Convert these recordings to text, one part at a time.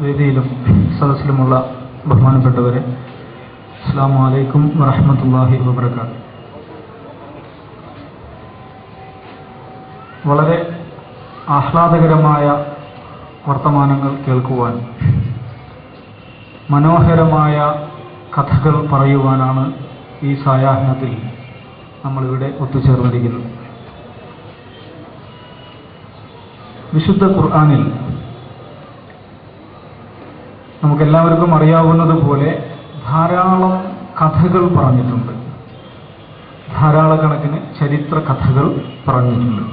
വേദിയിലും സദസ്സിലുമുള്ള ബഹുമാനപ്പെട്ടവരെ, അസ്സലാമു അലൈക്കും വറഹ്മത്തുള്ളാഹി വബറകാതുഹു. വളരെ ആഹ്ലാദകരമായ വർത്തമാനങ്ങൾ കേൾക്കുവാൻ, മനോഹരമായ കഥകൾ പറയുവാനാണ് ഈ സായാഹ്നത്തിൽ നമ്മളിവിടെ ഒത്തുചേർന്നിരിക്കുന്നത്. വിശുദ്ധ ഖുർആനിൽ നമുക്കെല്ലാവർക്കും അറിയാവുന്നതുപോലെ ധാരാളം കഥകൾ പറഞ്ഞിട്ടുണ്ട്. ധാരാളക്കണക്കിന് ചരിത്ര കഥകൾ പറഞ്ഞിട്ടുണ്ട്.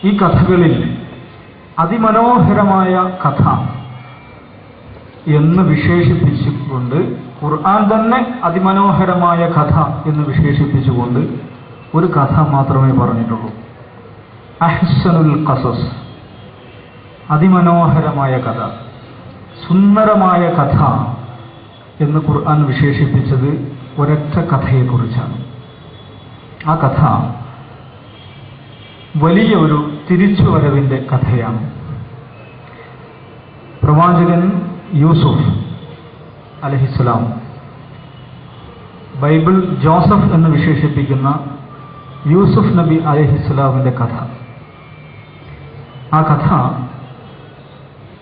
ഈ കഥകളിൽ അതിമനോഹരമായ കഥ എന്ന് വിശേഷിപ്പിച്ചുകൊണ്ട്, ഖുർആൻ തന്നെ അതിമനോഹരമായ കഥ എന്ന് വിശേഷിപ്പിച്ചുകൊണ്ട് ഒരു കഥ മാത്രമേ പറഞ്ഞിട്ടുള്ളൂ. അഹ്സനുൽ ഖസസ്, അതിമനോഹരമായ കഥ, സുന്ദരമായ കഥ എന്ന് ഖുർആൻ വിശേഷിപ്പിച്ചത് ഒരൊറ്റ കഥയെക്കുറിച്ചാണ്. ആ കഥ വലിയ ഒരു തിരിച്ചുവരവിന്റെ കഥയാണ്. പ്രവാചകൻ യൂസുഫ് അലൈഹിസ്സലാം, ബൈബിൾ ജോസഫ് എന്ന് വിശേഷിപ്പിക്കുന്ന യൂസുഫ് നബി അലൈഹിസ്സലാമിന്റെ കഥ. ആ കഥ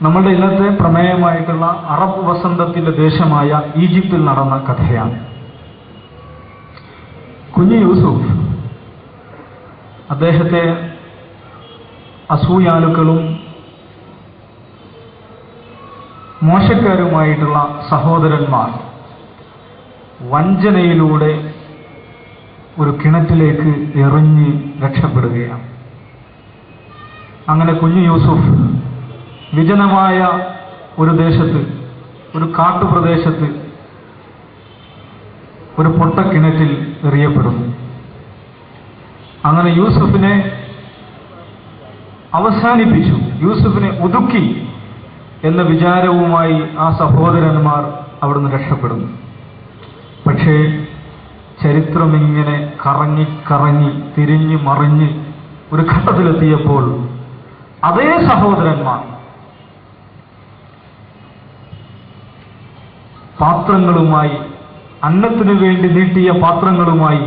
നമ്മളുടെ ഇന്നത്തെ പ്രമേയമായിട്ടുള്ള അറബ് വസന്തത്തിന്റെ ദേശമായ ഈജിപ്തിൽ നടന്ന കഥയാണ്. കുഞ്ഞു യൂസുഫ്, അദ്ദേഹത്തെ അസൂയാലുക്കളും മോശക്കാരുമായിട്ടുള്ള സഹോദരന്മാർ വഞ്ചനയിലൂടെ ഒരു കിണറ്റിലേക്ക് എറിഞ്ഞ് രക്ഷപ്പെടുകയാണ്. അങ്ങനെ കുഞ്ഞു യൂസുഫ് വിജനമായ ഒരു ദേശത്ത്, ഒരു കാട്ടുപ്രദേശത്ത് ഒരു പൊട്ടക്കിണറ്റിൽ എറിയപ്പെടുന്നു. അങ്ങനെ യൂസുഫിനെ അവസാനിപ്പിച്ചു, യൂസുഫിനെ ഒതുക്കി എന്ന വിചാരവുമായി ആ സഹോദരന്മാർ അവിടുന്ന് രക്ഷപ്പെടുന്നു. പക്ഷേ ചരിത്രം ഇങ്ങനെ കറങ്ങി കറങ്ങി തിരിഞ്ഞ് മറിഞ്ഞ് ഒരു ഘട്ടത്തിലെത്തിയപ്പോൾ അതേ സഹോദരന്മാർ പാത്രങ്ങളുമായി, അന്നത്തിനു വേണ്ടി നീട്ടിയ പാത്രങ്ങളുമായി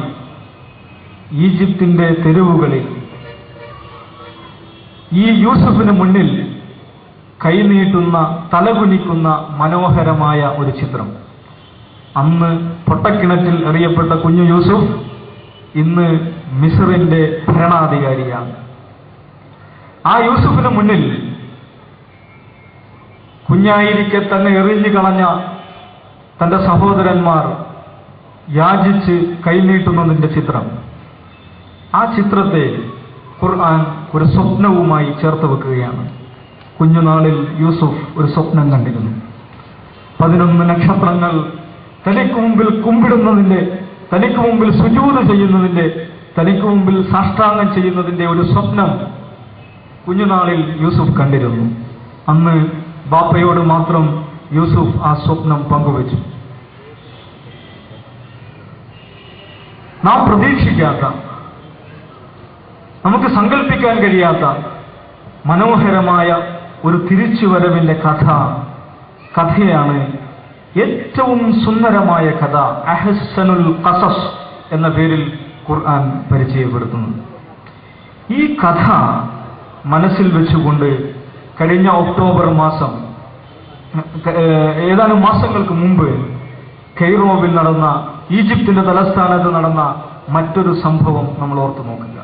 ഈജിപ്തിന്റെ തെരുവുകളിൽ ഈ യൂസുഫിന് മുന്നിൽ കൈനീട്ടുന്ന, തലകുനിക്കുന്ന മനോഹരമായ ഒരു ചിത്രം. അന്ന് പൊട്ടക്കിണറ്റിൽ എറിയപ്പെട്ട കുഞ്ഞു യൂസുഫ് ഇന്ന് മിസ്റിന്റെ ഭരണാധികാരിയാണ്. ആ യൂസുഫിന് മുന്നിൽ കുഞ്ഞായിരിക്കെ തന്നെ എറിഞ്ഞു കളഞ്ഞ തന്റെ സഹോദരന്മാർ യാചിച്ച് കൈനീട്ടുന്നതിന്റെ ചിത്രം. ആ ചിത്രത്തെ ഖുർആൻ ഒരു സ്വപ്നവുമായി ചേർത്ത് വെക്കുകയാണ്. കുഞ്ഞുനാളിൽ യൂസുഫ് ഒരു സ്വപ്നം കണ്ടിരുന്നു. 11 നക്ഷത്രങ്ങൾ തനിക്ക് മുമ്പിൽ കുമ്പിടുന്നതിന്റെ, തനിക്ക് മുമ്പിൽ സുജൂദ് ചെയ്യുന്നതിന്റെ, തനിക്ക് മുമ്പിൽ സാഷ്ടാംഗം ചെയ്യുന്നതിന്റെ ഒരു സ്വപ്നം കുഞ്ഞുനാളിൽ യൂസുഫ് കണ്ടിരുന്നു. അന്ന് ബാപ്പയോട് മാത്രം യൂസുഫ് ആ സ്വപ്നം പങ്കുവച്ചു. നാം പ്രതീക്ഷിക്കാത്ത, നമുക്ക് സങ്കല്പിക്കാൻ കഴിയാത്ത മനോഹരമായ ഒരു തിരിച്ചുവരവിന്റെ കഥയാണ് ഏറ്റവും സുന്ദരമായ കഥ അഹ്സനുൽ ഖസസ് എന്ന പേരിൽ ഖുർആൻ പരിചയപ്പെടുത്തുന്നത്. ഈ കഥ മനസ്സിൽ വെച്ചുകൊണ്ട് കഴിഞ്ഞ ഒക്ടോബർ മാസം, ഏതാനും മാസങ്ങൾക്ക് മുമ്പ് കെയ്റോവിൽ നടന്ന, ഈജിപ്തിന്റെ തലസ്ഥാനത്ത് നടന്ന മറ്റൊരു സംഭവം നമ്മൾ ഓർത്തു നോക്കുക.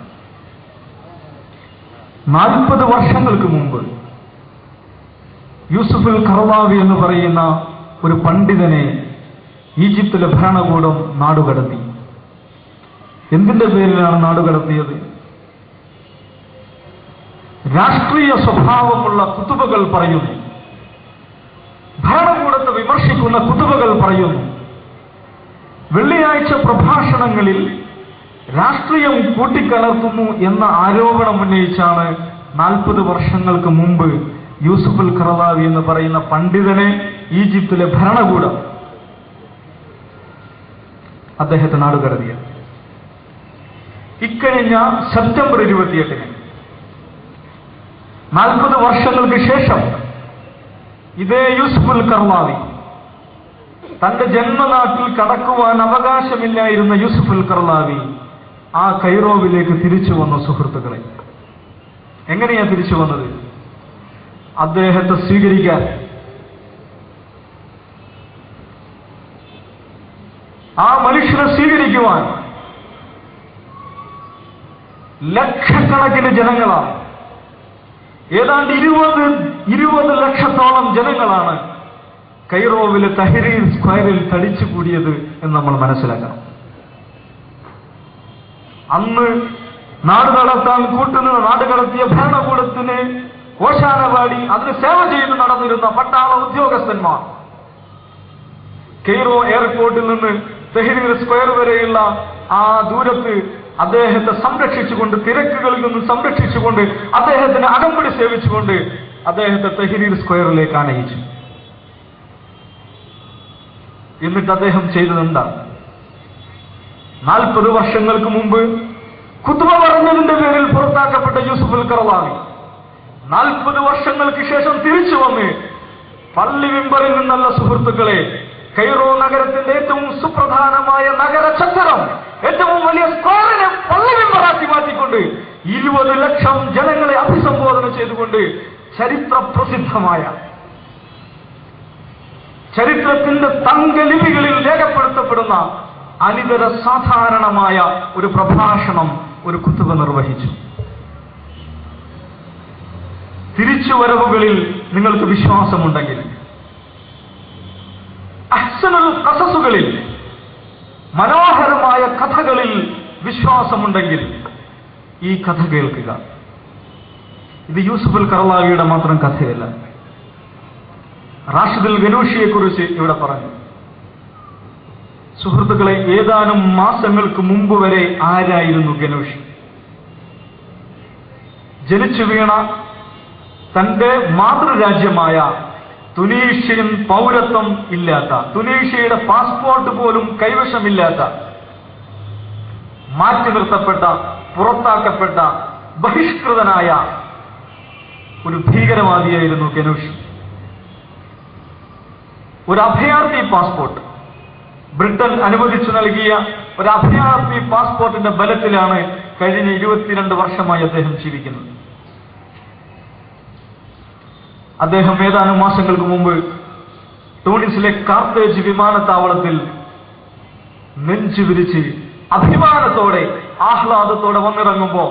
40 വർഷങ്ങൾക്ക് മുമ്പ് യൂസുഫുൽ ഖർളാവി എന്ന് പറയുന്ന ഒരു പണ്ഡിതനെ ഈജിപ്തിലെ ഭരണകൂടം നാടുകടത്തി. എന്തിന്റെ പേരിലാണ് നാടുകടത്തിയത്? രാഷ്ട്രീയ സ്വഭാവമുള്ള കുതുബകൾ പറയുന്നു, ഭരണകൂടത്തെ വിമർശിക്കുന്ന കുതുബകൾ പറയുന്നു, വെള്ളിയാഴ്ച പ്രഭാഷണങ്ങളിൽ രാഷ്ട്രീയം കൂട്ടിക്കലർത്തുന്നു എന്ന ആരോപണം ഉന്നയിച്ചാണ് 40 വർഷങ്ങൾക്ക് മുമ്പ് യൂസുഫുൽ ഖർളാവി എന്ന് പറയുന്ന പണ്ഡിതനെ ഈജിപ്തിലെ ഭരണകൂടം അദ്ദേഹത്തെ നാടുകടത്തിയ. ഇക്കഴിഞ്ഞ സെപ്റ്റംബർ 28-ന് 40 വർഷങ്ങൾക്ക് ശേഷം ഇതേ യൂസുഫുൽ കർളാവി, തന്റെ ജന്മനാട്ടിൽ കടക്കുവാൻ അവകാശമില്ലായിരുന്ന യൂസുഫുൽ കർളാവി ആ കൈറോവിലേക്ക് തിരിച്ചു വന്ന സുഹൃത്തുക്കളെ. എങ്ങനെയാ തിരിച്ചു വന്നത്? അദ്ദേഹത്തെ സ്വീകരിക്കാൻ ആ മനുഷ്യനെ സ്വീകരിക്കുവാൻ ലക്ഷക്കണക്കിന് ജനങ്ങളാണ്. ഏതാണ്ട് 20 ലക്ഷത്തോളം ജനങ്ങളാണ് കൈറോവിലെ തഹ്രീർ സ്ക്വയറിൽ തടിച്ചുകൂടിയത് എന്ന് നമ്മൾ മനസ്സിലാക്കണം. അന്ന് നാട് നടത്താൻ കൂട്ടുനിന്ന് നാട് കടത്തിയ ഭരണകൂടത്തിന് ഓശാനവാടി അതിന് സേവ ചെയ്ത് നടന്നിരുന്ന പട്ടാള ഉദ്യോഗസ്ഥന്മാർ കെയ്റോ എയർപോർട്ടിൽ നിന്ന് തഹ്രീർ സ്ക്വയർ വരെയുള്ള ആ ദൂരത്ത് അദ്ദേഹത്തെ സംരക്ഷിച്ചുകൊണ്ട്, തിരക്കുകളിൽ നിന്നും സംരക്ഷിച്ചുകൊണ്ട്, അദ്ദേഹത്തിന് അകമ്പടി സേവിച്ചുകൊണ്ട് അദ്ദേഹത്തെ തഹ്രീർ സ്ക്വയറിലേക്ക് അണയിച്ചു. എന്നിട്ട് അദ്ദേഹം ചെയ്തതെന്താണ്? 40 വർഷങ്ങൾക്ക് മുമ്പ് ഖുത്ബ പറഞ്ഞതിന്റെ പേരിൽ പുറത്താക്കപ്പെട്ട യൂസുഫുൽ കർളാവി 40 വർഷങ്ങൾക്ക് ശേഷം തിരിച്ചു വന്ന് പള്ളി മിമ്പറിൽ നിന്നല്ല സുഹൃത്തുക്കളെ, കൈറോ നഗരത്തിന്റെ ഏറ്റവും സുപ്രധാനമായ നഗര ചത്തരം, ഏറ്റവും വലിയ സ്ക്വയറിനെ പള്ളി മിമ്പറാക്കി മാറ്റിക്കൊണ്ട് 20 ലക്ഷം ജനങ്ങളെ അഭിസംബോധന ചെയ്തുകൊണ്ട് ചരിത്ര പ്രസിദ്ധമായ, ചരിത്രത്തിന്റെ തങ്കലിപികളിൽ രേഖപ്പെടുത്തപ്പെടുന്ന അനിതര സാധാരണമായ ഒരു പ്രഭാഷണം, ഒരു ഖുത്ബ നിർവഹിച്ചു. തിരിച്ചുവരവുകളിൽ നിങ്ങൾക്ക് വിശ്വാസമുണ്ടെങ്കിൽ, അഹ്സനുൽ ഖസസുകളിൽ, മനോഹരമായ കഥകളിൽ വിശ്വാസമുണ്ടെങ്കിൽ ഈ കഥ കേൾക്കുക. ഇത് യൂസുഫുൽ കർളാവിയുടെ മാത്രം കഥയല്ല. റാഷിദുൽ ഗനൂഷിയെക്കുറിച്ച് ഇവിടെ പറഞ്ഞു. സുഹൃത്തുക്കളെ, ഏതാനും മാസങ്ങൾക്ക് മുമ്പ് വരെ ആരായിരുന്നു ഗനൂഷി? ജനിച്ചു വീണ തന്റെ മാതൃരാജ്യമായ തുനീഷ്യൻ പൗരത്വം ഇല്ലാത്ത, തുനീഷ്യയുടെ പാസ്പോർട്ട് പോലും കൈവശമില്ലാത്ത, മാറ്റി നിർത്തപ്പെട്ട, പുറത്താക്കപ്പെട്ട, ബഹിഷ്കൃതനായ ഒരു ഭീകരവാദിയായിരുന്നു ഗനൂഷി. ഒരു അഭയാർത്ഥി പാസ്പോർട്ട്, ബ്രിട്ടൻ അനുവദിച്ചു നൽകിയ ഒരു അഭയാർത്ഥി പാസ്പോർട്ടിന്റെ ബലത്തിലാണ് കഴിഞ്ഞ 22 വർഷമായി അദ്ദേഹം ജീവിക്കുന്നത്. അദ്ദേഹം ഏതാനും മാസങ്ങൾക്ക് മുമ്പ് ടൂണിസിലെ കാർത്തേജ് വിമാനത്താവളത്തിൽ നെഞ്ചു വിരിച്ച് അഭിമാനത്തോടെ, ആഹ്ലാദത്തോടെ വന്നിറങ്ങുമ്പോ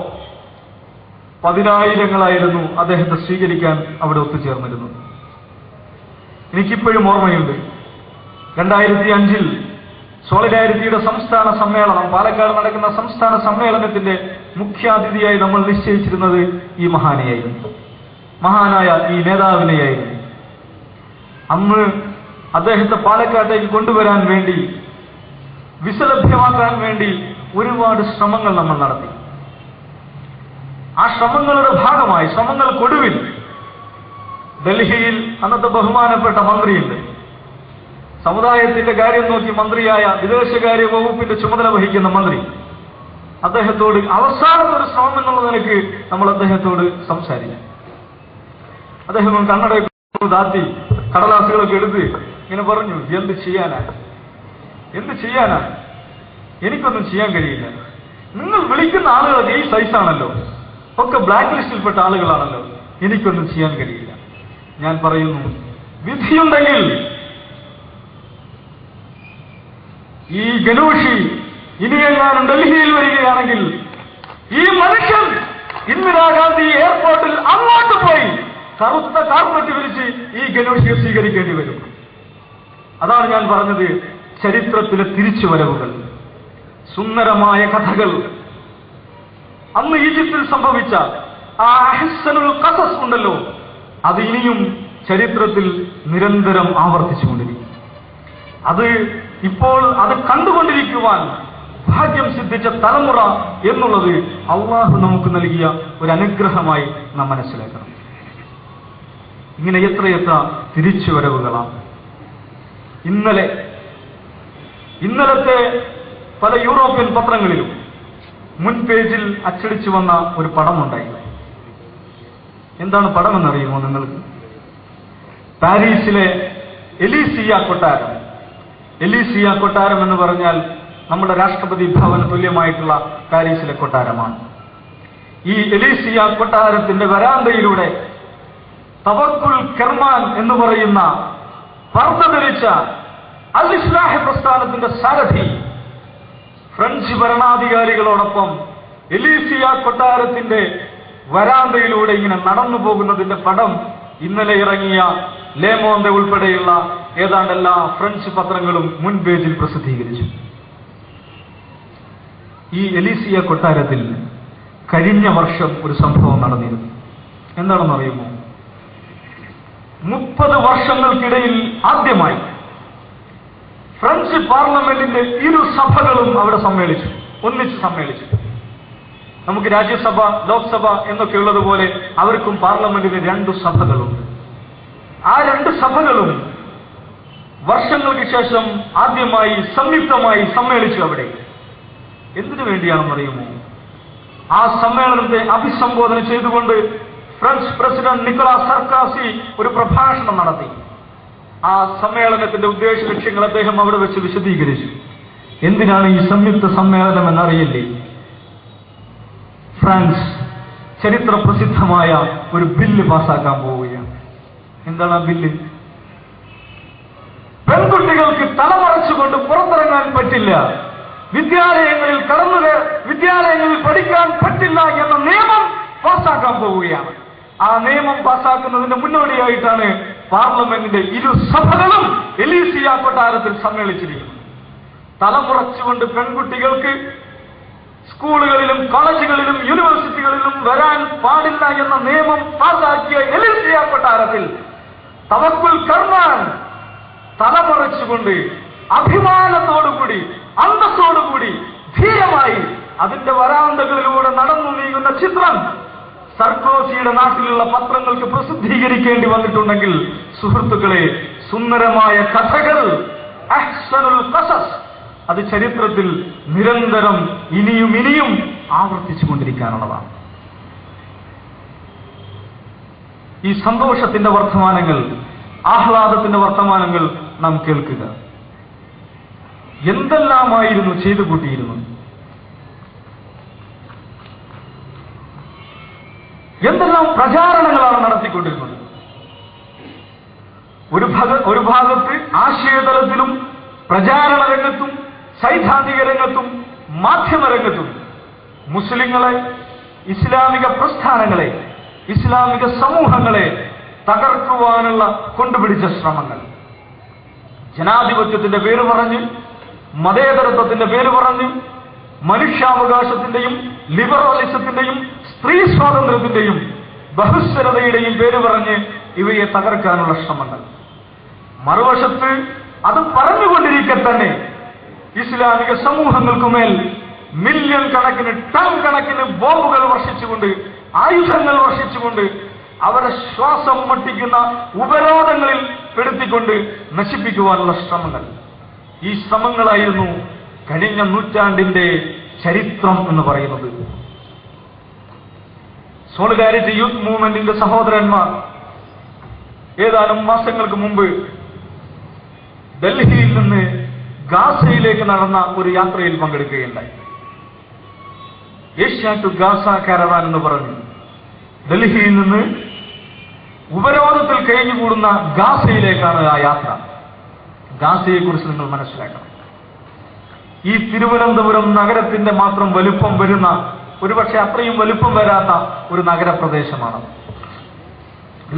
10,000-ങ്ങളായിരുന്നു അദ്ദേഹത്തെ സ്വീകരിക്കാൻ അവിടെ ഒത്തുചേർന്നിരുന്നത്. എനിക്കിപ്പോഴും ഓർമ്മയുണ്ട്, 2005-ൽ സോളിഡാരിറ്റിയുടെ സംസ്ഥാന സമ്മേളനം, പാലക്കാട് നടക്കുന്ന സംസ്ഥാന സമ്മേളനത്തിന്റെ മുഖ്യാതിഥിയായി നമ്മൾ നിശ്ചയിച്ചിരുന്നത് ഈ മഹാനെയായിരുന്നു, മഹാനായ ഈ നേതാവിനെയായിരുന്നു. അന്ന് അദ്ദേഹത്തെ പാലക്കാട്ടേക്ക് കൊണ്ടുവരാൻ വേണ്ടി, വിസ ലഭ്യമാക്കാൻ വേണ്ടി ഒരുപാട് ശ്രമങ്ങൾ നമ്മൾ നടത്തി. ആ ശ്രമങ്ങളുടെ ഭാഗമായി, ശ്രമങ്ങൾക്കൊടുവിൽ ഡൽഹിയിൽ അന്നത്തെ ബഹുമാനപ്പെട്ട മന്ത്രിയുണ്ട്, സമുദായത്തിന്റെ കാര്യം നോക്കി മന്ത്രിയായ വിദേശകാര്യ വകുപ്പിന്റെ ചുമതല വഹിക്കുന്ന മന്ത്രി, അദ്ദേഹത്തോട് അവസാനത്തെ ഒരു ശ്രമം എന്നുള്ള നിലയ്ക്ക് നമ്മൾ അദ്ദേഹത്തോട് സംസാരിച്ചു. അദ്ദേഹം കണ്ണടയൊക്കെ താത്തി കടലാസുകളൊക്കെ എടുത്ത് ഇങ്ങനെ പറഞ്ഞു, എന്ത് ചെയ്യാനാ, എനിക്കൊന്നും ചെയ്യാൻ കഴിയില്ല. നിങ്ങൾ വിളിക്കുന്ന ആളുകളൊക്കെ ഈ സൈസാണല്ലോ, ഒക്കെ ബ്ലാക്ക് ലിസ്റ്റിൽപ്പെട്ട ആളുകളാണല്ലോ, എനിക്കൊന്നും ചെയ്യാൻ കഴിയില്ല. ഞാൻ പറയുന്നു, വിധിയുണ്ടെങ്കിൽ ഈ ഗനൂഷി ഇനിയെങ്ങാനും ഡൽഹിയിൽ വരികയാണെങ്കിൽ ഈ മനുഷ്യൻ ഇന്ദിരാഗാന്ധി എയർപോർട്ടിൽ അങ്ങോട്ട് പോയി കറുത്ത കാർപ്പറ്റ് വിരിച്ച് ഈ ഗനൂഷിയെ സ്വീകരിക്കേണ്ടി വരും. അതാണ് ഞാൻ പറഞ്ഞത്, ചരിത്രത്തിലെ തിരിച്ചുവരവുകൾ, സുന്ദരമായ കഥകൾ. അന്ന് ഈജിപ്തിൽ സംഭവിച്ച ആ അഹ്സനുൽ ഖസസ് ഉണ്ടല്ലോ, അത് ഇനിയും ചരിത്രത്തിൽ നിരന്തരം ആവർത്തിച്ചുകൊണ്ടിരിക്കും. അത് ഇപ്പോൾ അത് കണ്ടുകൊണ്ടിരിക്കുവാൻ ഭാഗ്യം സിദ്ധിച്ച തലമുറ എന്നുള്ളത് അള്ളാഹു നമുക്ക് നൽകിയ ഒരു അനുഗ്രഹമായി നാം മനസ്സിലാക്കണം. ഇങ്ങനെ എത്രയെത്ര തിരിച്ചുവരവുകളാണ്. ഇന്നലത്തെ പല യൂറോപ്യൻ പത്രങ്ങളിലും മുൻ പേജിൽ അച്ചടിച്ചു വന്ന ഒരു പടമുണ്ടായി. എന്താണ് പടമെന്നറിയുമോ നിങ്ങൾക്ക്? പാരീസിലെ എലീസിയ കൊട്ടാരം. എലീസിയ കൊട്ടാരം എന്ന് പറഞ്ഞാൽ നമ്മുടെ രാഷ്ട്രപതി ഭവന് തുല്യമായിട്ടുള്ള പാരീസിലെ കൊട്ടാരമാണ്. ഈ എലീസിയ കൊട്ടാരത്തിന്റെ വരാന്തയിലൂടെ തവക്കുൽ കർമാൻ എന്ന് പറയുന്ന പർദ്ദ ധരിച്ച അൽ ഇസ്ലാഹ് പ്രസ്ഥാനത്തിന്റെ സാരഥി ഫ്രഞ്ച് ഭരണാധികാരികളോടൊപ്പം എലീസിയ കൊട്ടാരത്തിന്റെ വരാന്തയിലൂടെ ഇങ്ങനെ നടന്നു പോകുന്നതിന്റെ പടം ഇന്നലെ ഇറങ്ങിയ ലേമോന്തെ ഉൾപ്പെടെയുള്ള ഏതാണ്ട് എല്ലാ ഫ്രഞ്ച് പത്രങ്ങളും മുൻ പേജിൽ പ്രസിദ്ധീകരിച്ചു. ഈ എലീസിയ കൊട്ടാരത്തിൽ കഴിഞ്ഞ വർഷം ഒരു സംഭവം നടന്നിരുന്നു. എന്താണെന്നറിയുമോ? 30 വർഷങ്ങൾക്കിടയിൽ ആദ്യമായി ഫ്രഞ്ച് പാർലമെന്റിന്റെ ഇരു സഭകളും അവിടെ ഒന്നിച്ച് സമ്മേളിച്ചു. നമുക്ക് രാജ്യസഭ, ലോക്സഭ എന്നൊക്കെ ഉള്ളതുപോലെ അവർക്കും പാർലമെന്റിന് 2 സഭകളുണ്ട്. ആ 2 സഭകളും വർഷങ്ങൾക്ക് ശേഷം ആദ്യമായി സംയുക്തമായി സമ്മേളിച്ചു അവിടെ. എന്തിനു വേണ്ടിയാണെന്നറിയുമോ? ആ സമ്മേളനത്തെ അഭിസംബോധന ചെയ്തുകൊണ്ട് ഫ്രഞ്ച് പ്രസിഡന്റ് നിക്കോളാസ് സർക്കാസി ഒരു പ്രഭാഷണം നടത്തി. ആ സമ്മേളനത്തിന്റെ ഉദ്ദേശ ലക്ഷ്യങ്ങൾ അദ്ദേഹം അവിടെ വെച്ച് വിശദീകരിച്ചു. എന്തിനാണ് ഈ സംയുക്ത സമ്മേളനം എന്നറിയില്ലേ? ഫ്രാൻസ് ചരിത്ര പ്രസിദ്ധമായ ഒരു ബില്ല് പാസാക്കാൻ പോവുകയാണ്. എന്താണ് ആ ബില്ല്? പെൺകുട്ടികൾക്ക് തലമറച്ചുകൊണ്ട് പുറത്തിറങ്ങാൻ പറ്റില്ല, വിദ്യാലയങ്ങളിൽ പഠിക്കാൻ പറ്റില്ല എന്ന നിയമം പാസാക്കാൻ പോവുകയാണ്. ആ നിയമം പാസാക്കുന്നതിന്റെ മുന്നോടിയായിട്ടാണ് പാർലമെന്റിന്റെ ഇരു സഭകളും എലീസിയ കൊട്ടാരത്തിൽ സമ്മേളിച്ചിരിക്കുന്നത്. തലമുറച്ചുകൊണ്ട് പെൺകുട്ടികൾക്ക് സ്കൂളുകളിലും കോളേജുകളിലും യൂണിവേഴ്സിറ്റികളിലും വരാൻ പാടില്ല എന്ന നിയമം പാസാക്കിയ എലീസിയ കൊട്ടാരത്തിൽ തവക്കുൽ കർമാൻ തലമുറച്ചുകൊണ്ട് അഭിമാനത്തോടുകൂടി അന്തസ്സോടുകൂടി ധീരമായി അതിന്റെ വരാന്തകളിലൂടെ നടന്നു നീങ്ങുന്ന ചിത്രം സർക്കോസിയുടെ നാട്ടിലുള്ള പത്രങ്ങൾക്ക് പ്രസിദ്ധീകരിക്കേണ്ടി വന്നിട്ടുണ്ടെങ്കിൽ സുഹൃത്തുക്കളെ, സുന്ദരമായ കഥകൾ, അഹ്സനുൽ ഖസസ്, അത് ചരിത്രത്തിൽ നിരന്തരം ഇനിയും ആവർത്തിച്ചുകൊണ്ടിരിക്കാനുള്ളതാണ്. ഈ സന്തോഷത്തിന്റെ വർത്തമാനങ്ങൾ, ആഹ്ലാദത്തിന്റെ വർത്തമാനങ്ങൾ നാം കേൾക്കുക. എന്തെല്ലാമായിരുന്നു ചെയ്തു കൂട്ടിയിരുന്നത്, എന്തെല്ലാം പ്രചാരണങ്ങളാണ് നടത്തിക്കൊണ്ടിരുന്നത്. ഒരു ഭാഗത്ത് ആശയതലത്തിലും പ്രചാരണ രംഗത്തും സൈദ്ധാന്തിക രംഗത്തും മാധ്യമരംഗത്തും മുസ്ലിങ്ങളെ, ഇസ്ലാമിക പ്രസ്ഥാനങ്ങളെ, ഇസ്ലാമിക സമൂഹങ്ങളെ തകർക്കുവാനുള്ള കൊണ്ടുപിടിച്ച ശ്രമങ്ങൾ. ജനാധിപത്യത്തിന്റെ പേര് പറഞ്ഞ്, മതേതരത്വത്തിന്റെ പേര് പറഞ്ഞ്, മനുഷ്യാവകാശത്തിന്റെയും ലിബറലിസത്തിന്റെയും സ്ത്രീ സ്വാതന്ത്ര്യത്തിന്റെയും ബഹുസ്വരതയുടെയും പേര് പറഞ്ഞ് ഇവയെ തകർക്കാനുള്ള ശ്രമങ്ങൾ. മറുവശത്ത് അത് പറഞ്ഞുകൊണ്ടിരിക്കെ തന്നെ ഇസ്ലാമിക സമൂഹങ്ങൾക്കുമേൽ മില്യൺ കണക്കിന്, ടൺ കണക്കിന് ബോംബുകൾ വർഷിച്ചുകൊണ്ട്, ആയുധങ്ങൾ വർഷിച്ചുകൊണ്ട്, അവരെ ശ്വാസം മുട്ടിക്കുന്ന ഉപരോധങ്ങളിൽ പെടുത്തിക്കൊണ്ട് നശിപ്പിക്കുവാനുള്ള ശ്രമങ്ങൾ. ഈ ശ്രമങ്ങളായിരുന്നു കഴിഞ്ഞ നൂറ്റാണ്ടിന്റെ ചരിത്രം എന്ന് പറയുന്നത്. സോളിഡാരിറ്റി യൂത്ത് മൂവ്മെന്റിന്റെ സഹോദരന്മാർ ഏതാനും മാസങ്ങൾക്ക് മുമ്പ് ഡൽഹിയിൽ നിന്ന് ഗാസയിലേക്ക് നടന്ന ഒരു യാത്രയിൽ പങ്കെടുക്കുകയുണ്ടായി. ഏഷ്യ ടു ഗാസ കാരവാൻ എന്ന് പറഞ്ഞു ഡൽഹിയിൽ നിന്ന് ഉപരോധത്തിൽ കഴിഞ്ഞുകൂടുന്ന ഗാസയിലേക്കാണ് ആ യാത്ര. ഗാസയെക്കുറിച്ച് നിങ്ങൾ മനസ്സിലാക്കണം. ഈ തിരുവനന്തപുരം നഗരത്തിന്റെ മാത്രം വലുപ്പം വരുന്ന, ഒരുപക്ഷെ അത്രയും വലുപ്പം വരാത്ത ഒരു നഗരപ്രദേശമാണ്.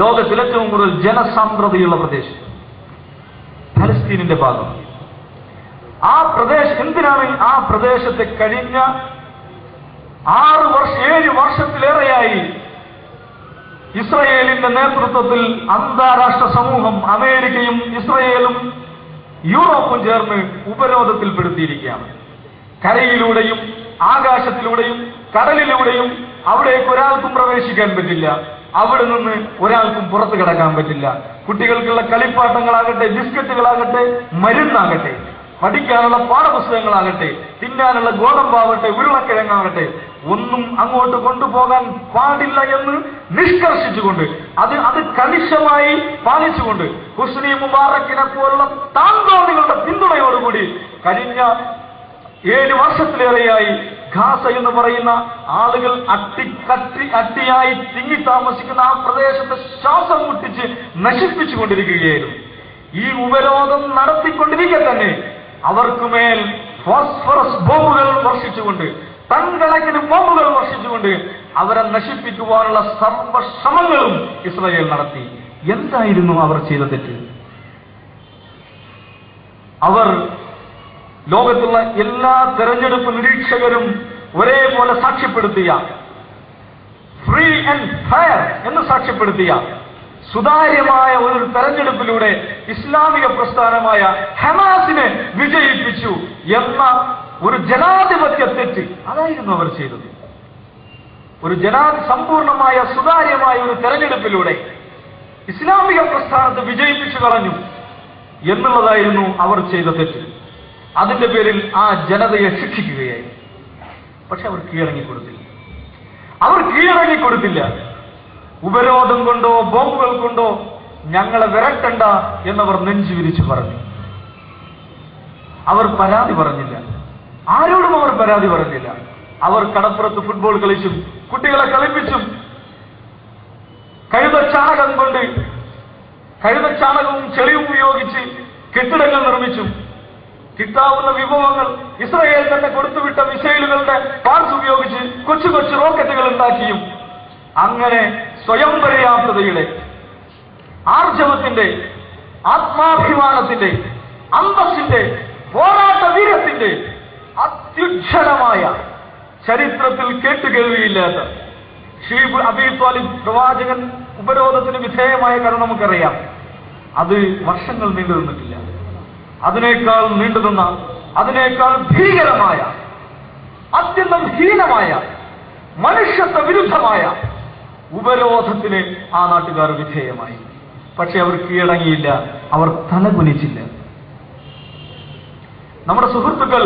ലോകത്തിൽ ഏറ്റവും കൂടുതൽ ജനസാന്ദ്രതയുള്ള പ്രദേശം, ഫലസ്തീനിന്റെ ഭാഗം. ആ പ്രദേശം എന്തിനാണ് ആ പ്രദേശത്തെ കഴിഞ്ഞ 7 വർഷത്തിലേറെയായി ഇസ്രയേലിന്റെ നേതൃത്വത്തിൽ അന്താരാഷ്ട്ര സമൂഹം, അമേരിക്കയും ഇസ്രയേലും യൂറോപ്പും ചേർന്ന് ഉപരോധത്തിൽപ്പെടുത്തിയിരിക്കുകയാണ്. കരയിലൂടെയും ആകാശത്തിലൂടെയും കടലിലൂടെയും അവിടേക്ക് ഒരാൾക്കും പ്രവേശിക്കാൻ പറ്റില്ല, അവിടെ നിന്ന് ഒരാൾക്കും പുറത്തു കിടക്കാൻ പറ്റില്ല. കുട്ടികൾക്കുള്ള കളിപ്പാട്ടങ്ങളാകട്ടെ, ബിസ്ക്കറ്റുകളാകട്ടെ, മരുന്നാകട്ടെ, പഠിക്കാനുള്ള പാഠപുസ്തകങ്ങളാകട്ടെ, തിന്നാനുള്ള ഗോതമ്പാവട്ടെ, ഉരുളക്കിഴങ്ങാകട്ടെ, ഒന്നും അങ്ങോട്ട് കൊണ്ടുപോകാൻ പാടില്ല എന്ന് നിഷ്കർഷിച്ചുകൊണ്ട് അത് കണിശമായി പാലിച്ചുകൊണ്ട് ഹുസ്നി മുബാറക്കിനെ പോലുള്ള താന്തോന്നികളുടെ പിന്തുണയോടുകൂടി കഴിഞ്ഞ 7 വർഷത്തിലേറെയായി ഗാസ എന്ന് പറയുന്ന ആളുകൾ അട്ടിയായി തിങ്ങി താമസിക്കുന്ന ആ പ്രദേശത്തെ ശ്വാസം മുട്ടിച്ച് നശിപ്പിച്ചുകൊണ്ടിരിക്കുകയായിരുന്നു. ഈ ഉപരോധം നടത്തിക്കൊണ്ടിരിക്കെ തന്നെ അവർക്കുമേൽ ഫോസ്ഫറസ് ബോംബുകൾ വർഷിച്ചുകൊണ്ട്, ടൺകണക്കിന് ബോംബുകൾ വർഷിച്ചുകൊണ്ട് അവരെ നശിപ്പിക്കുവാനുള്ള സർവ്വശ്രമങ്ങളും ഇസ്രായേൽ നടത്തി. എന്തായിരുന്നു അവർ ചെയ്ത തെറ്റ്? അവർ ലോകത്തുള്ള എല്ലാ തെരഞ്ഞെടുപ്പ് നിരീക്ഷകരും ഒരേപോലെ സാക്ഷ്യപ്പെടുത്തിയ, ഫ്രീ ആൻഡ് ഫെയർ എന്ന് സാക്ഷ്യപ്പെടുത്തിയ സുതാര്യമായ ഒരു തെരഞ്ഞെടുപ്പിലൂടെ ഇസ്ലാമിക പ്രസ്ഥാനമായ ഹമാസിനെ വിജയിപ്പിച്ചു എന്ന ഒരു ജനാധിപത്യ തെറ്റ് അതായിരുന്നു അവർ ചെയ്തത്. ഒരു സമ്പൂർണമായ സുതാര്യമായ ഒരു തെരഞ്ഞെടുപ്പിലൂടെ ഇസ്ലാമിക പ്രസ്ഥാനത്തെ വിജയിപ്പിച്ചു കളഞ്ഞു എന്നുള്ളതായിരുന്നു അവർ ചെയ്ത തെറ്റ്. അതിന്റെ പേരിൽ ആ ജനതയെ ശിക്ഷിക്കുകയായി. പക്ഷെ അവർ കീഴടങ്ങിക്കൊടുത്തില്ല. ഉപരോധം കൊണ്ടോ ബോംബുകൾ കൊണ്ടോ ഞങ്ങളെ വിരട്ടണ്ട എന്നവർ നെഞ്ചു വിരിച്ചു പറഞ്ഞു. അവർ പരാതി പറഞ്ഞില്ല, ആരോടും അവർ പരാതി പറഞ്ഞില്ല. അവർ കടപ്പുറത്ത് ഫുട്ബോൾ കളിച്ചും കുട്ടികളെ കളിപ്പിച്ചും കഴുതച്ചാണകവും ചെളിയും ഉപയോഗിച്ച് കെട്ടിടങ്ങൾ നിർമ്മിച്ചും കിട്ടാവുന്ന വിഭവങ്ങൾ ഇസ്രായേൽ തന്നെ കൊടുത്തുവിട്ട മിസൈലുകളുടെ പാർട്സ് ഉപയോഗിച്ച് കൊച്ചു കൊച്ചു റോക്കറ്റുകൾ ഉണ്ടാക്കിയും അങ്ങനെ സ്വയം പര്യാപ്തതയുടെ, ആർജവത്തിന്റെ, ആത്മാഭിമാനത്തിന്റെ, അന്തസ്സിന്റെ, പോരാട്ട വീരത്തിന്റെ അത്യുജ്വലമായ, ചരിത്രത്തിൽ കേട്ടുകേൾവിയില്ലാത്ത ഷീബ് അബീ ത്വാലിബ് പ്രവാചകൻ ഉപരോധത്തിന് വിധേയമായ കഥ നമുക്കറിയാം. അത് വർഷങ്ങൾ നീണ്ടു നിന്നിട്ടില്ല. അതിനേക്കാൾ നീണ്ടുനിന്ന, അതിനേക്കാൾ ഭീകരമായ, അത്യന്തം ഹീനമായ, മനുഷ്യത്വ വിരുദ്ധമായ ഉപരോധത്തിന് ആ നാട്ടുകാർ വിധേയമായി. പക്ഷെ അവർ കീഴടങ്ങിയില്ല, അവർ തലകുനിച്ചില്ല. നമ്മുടെ സുഹൃത്തുക്കൾ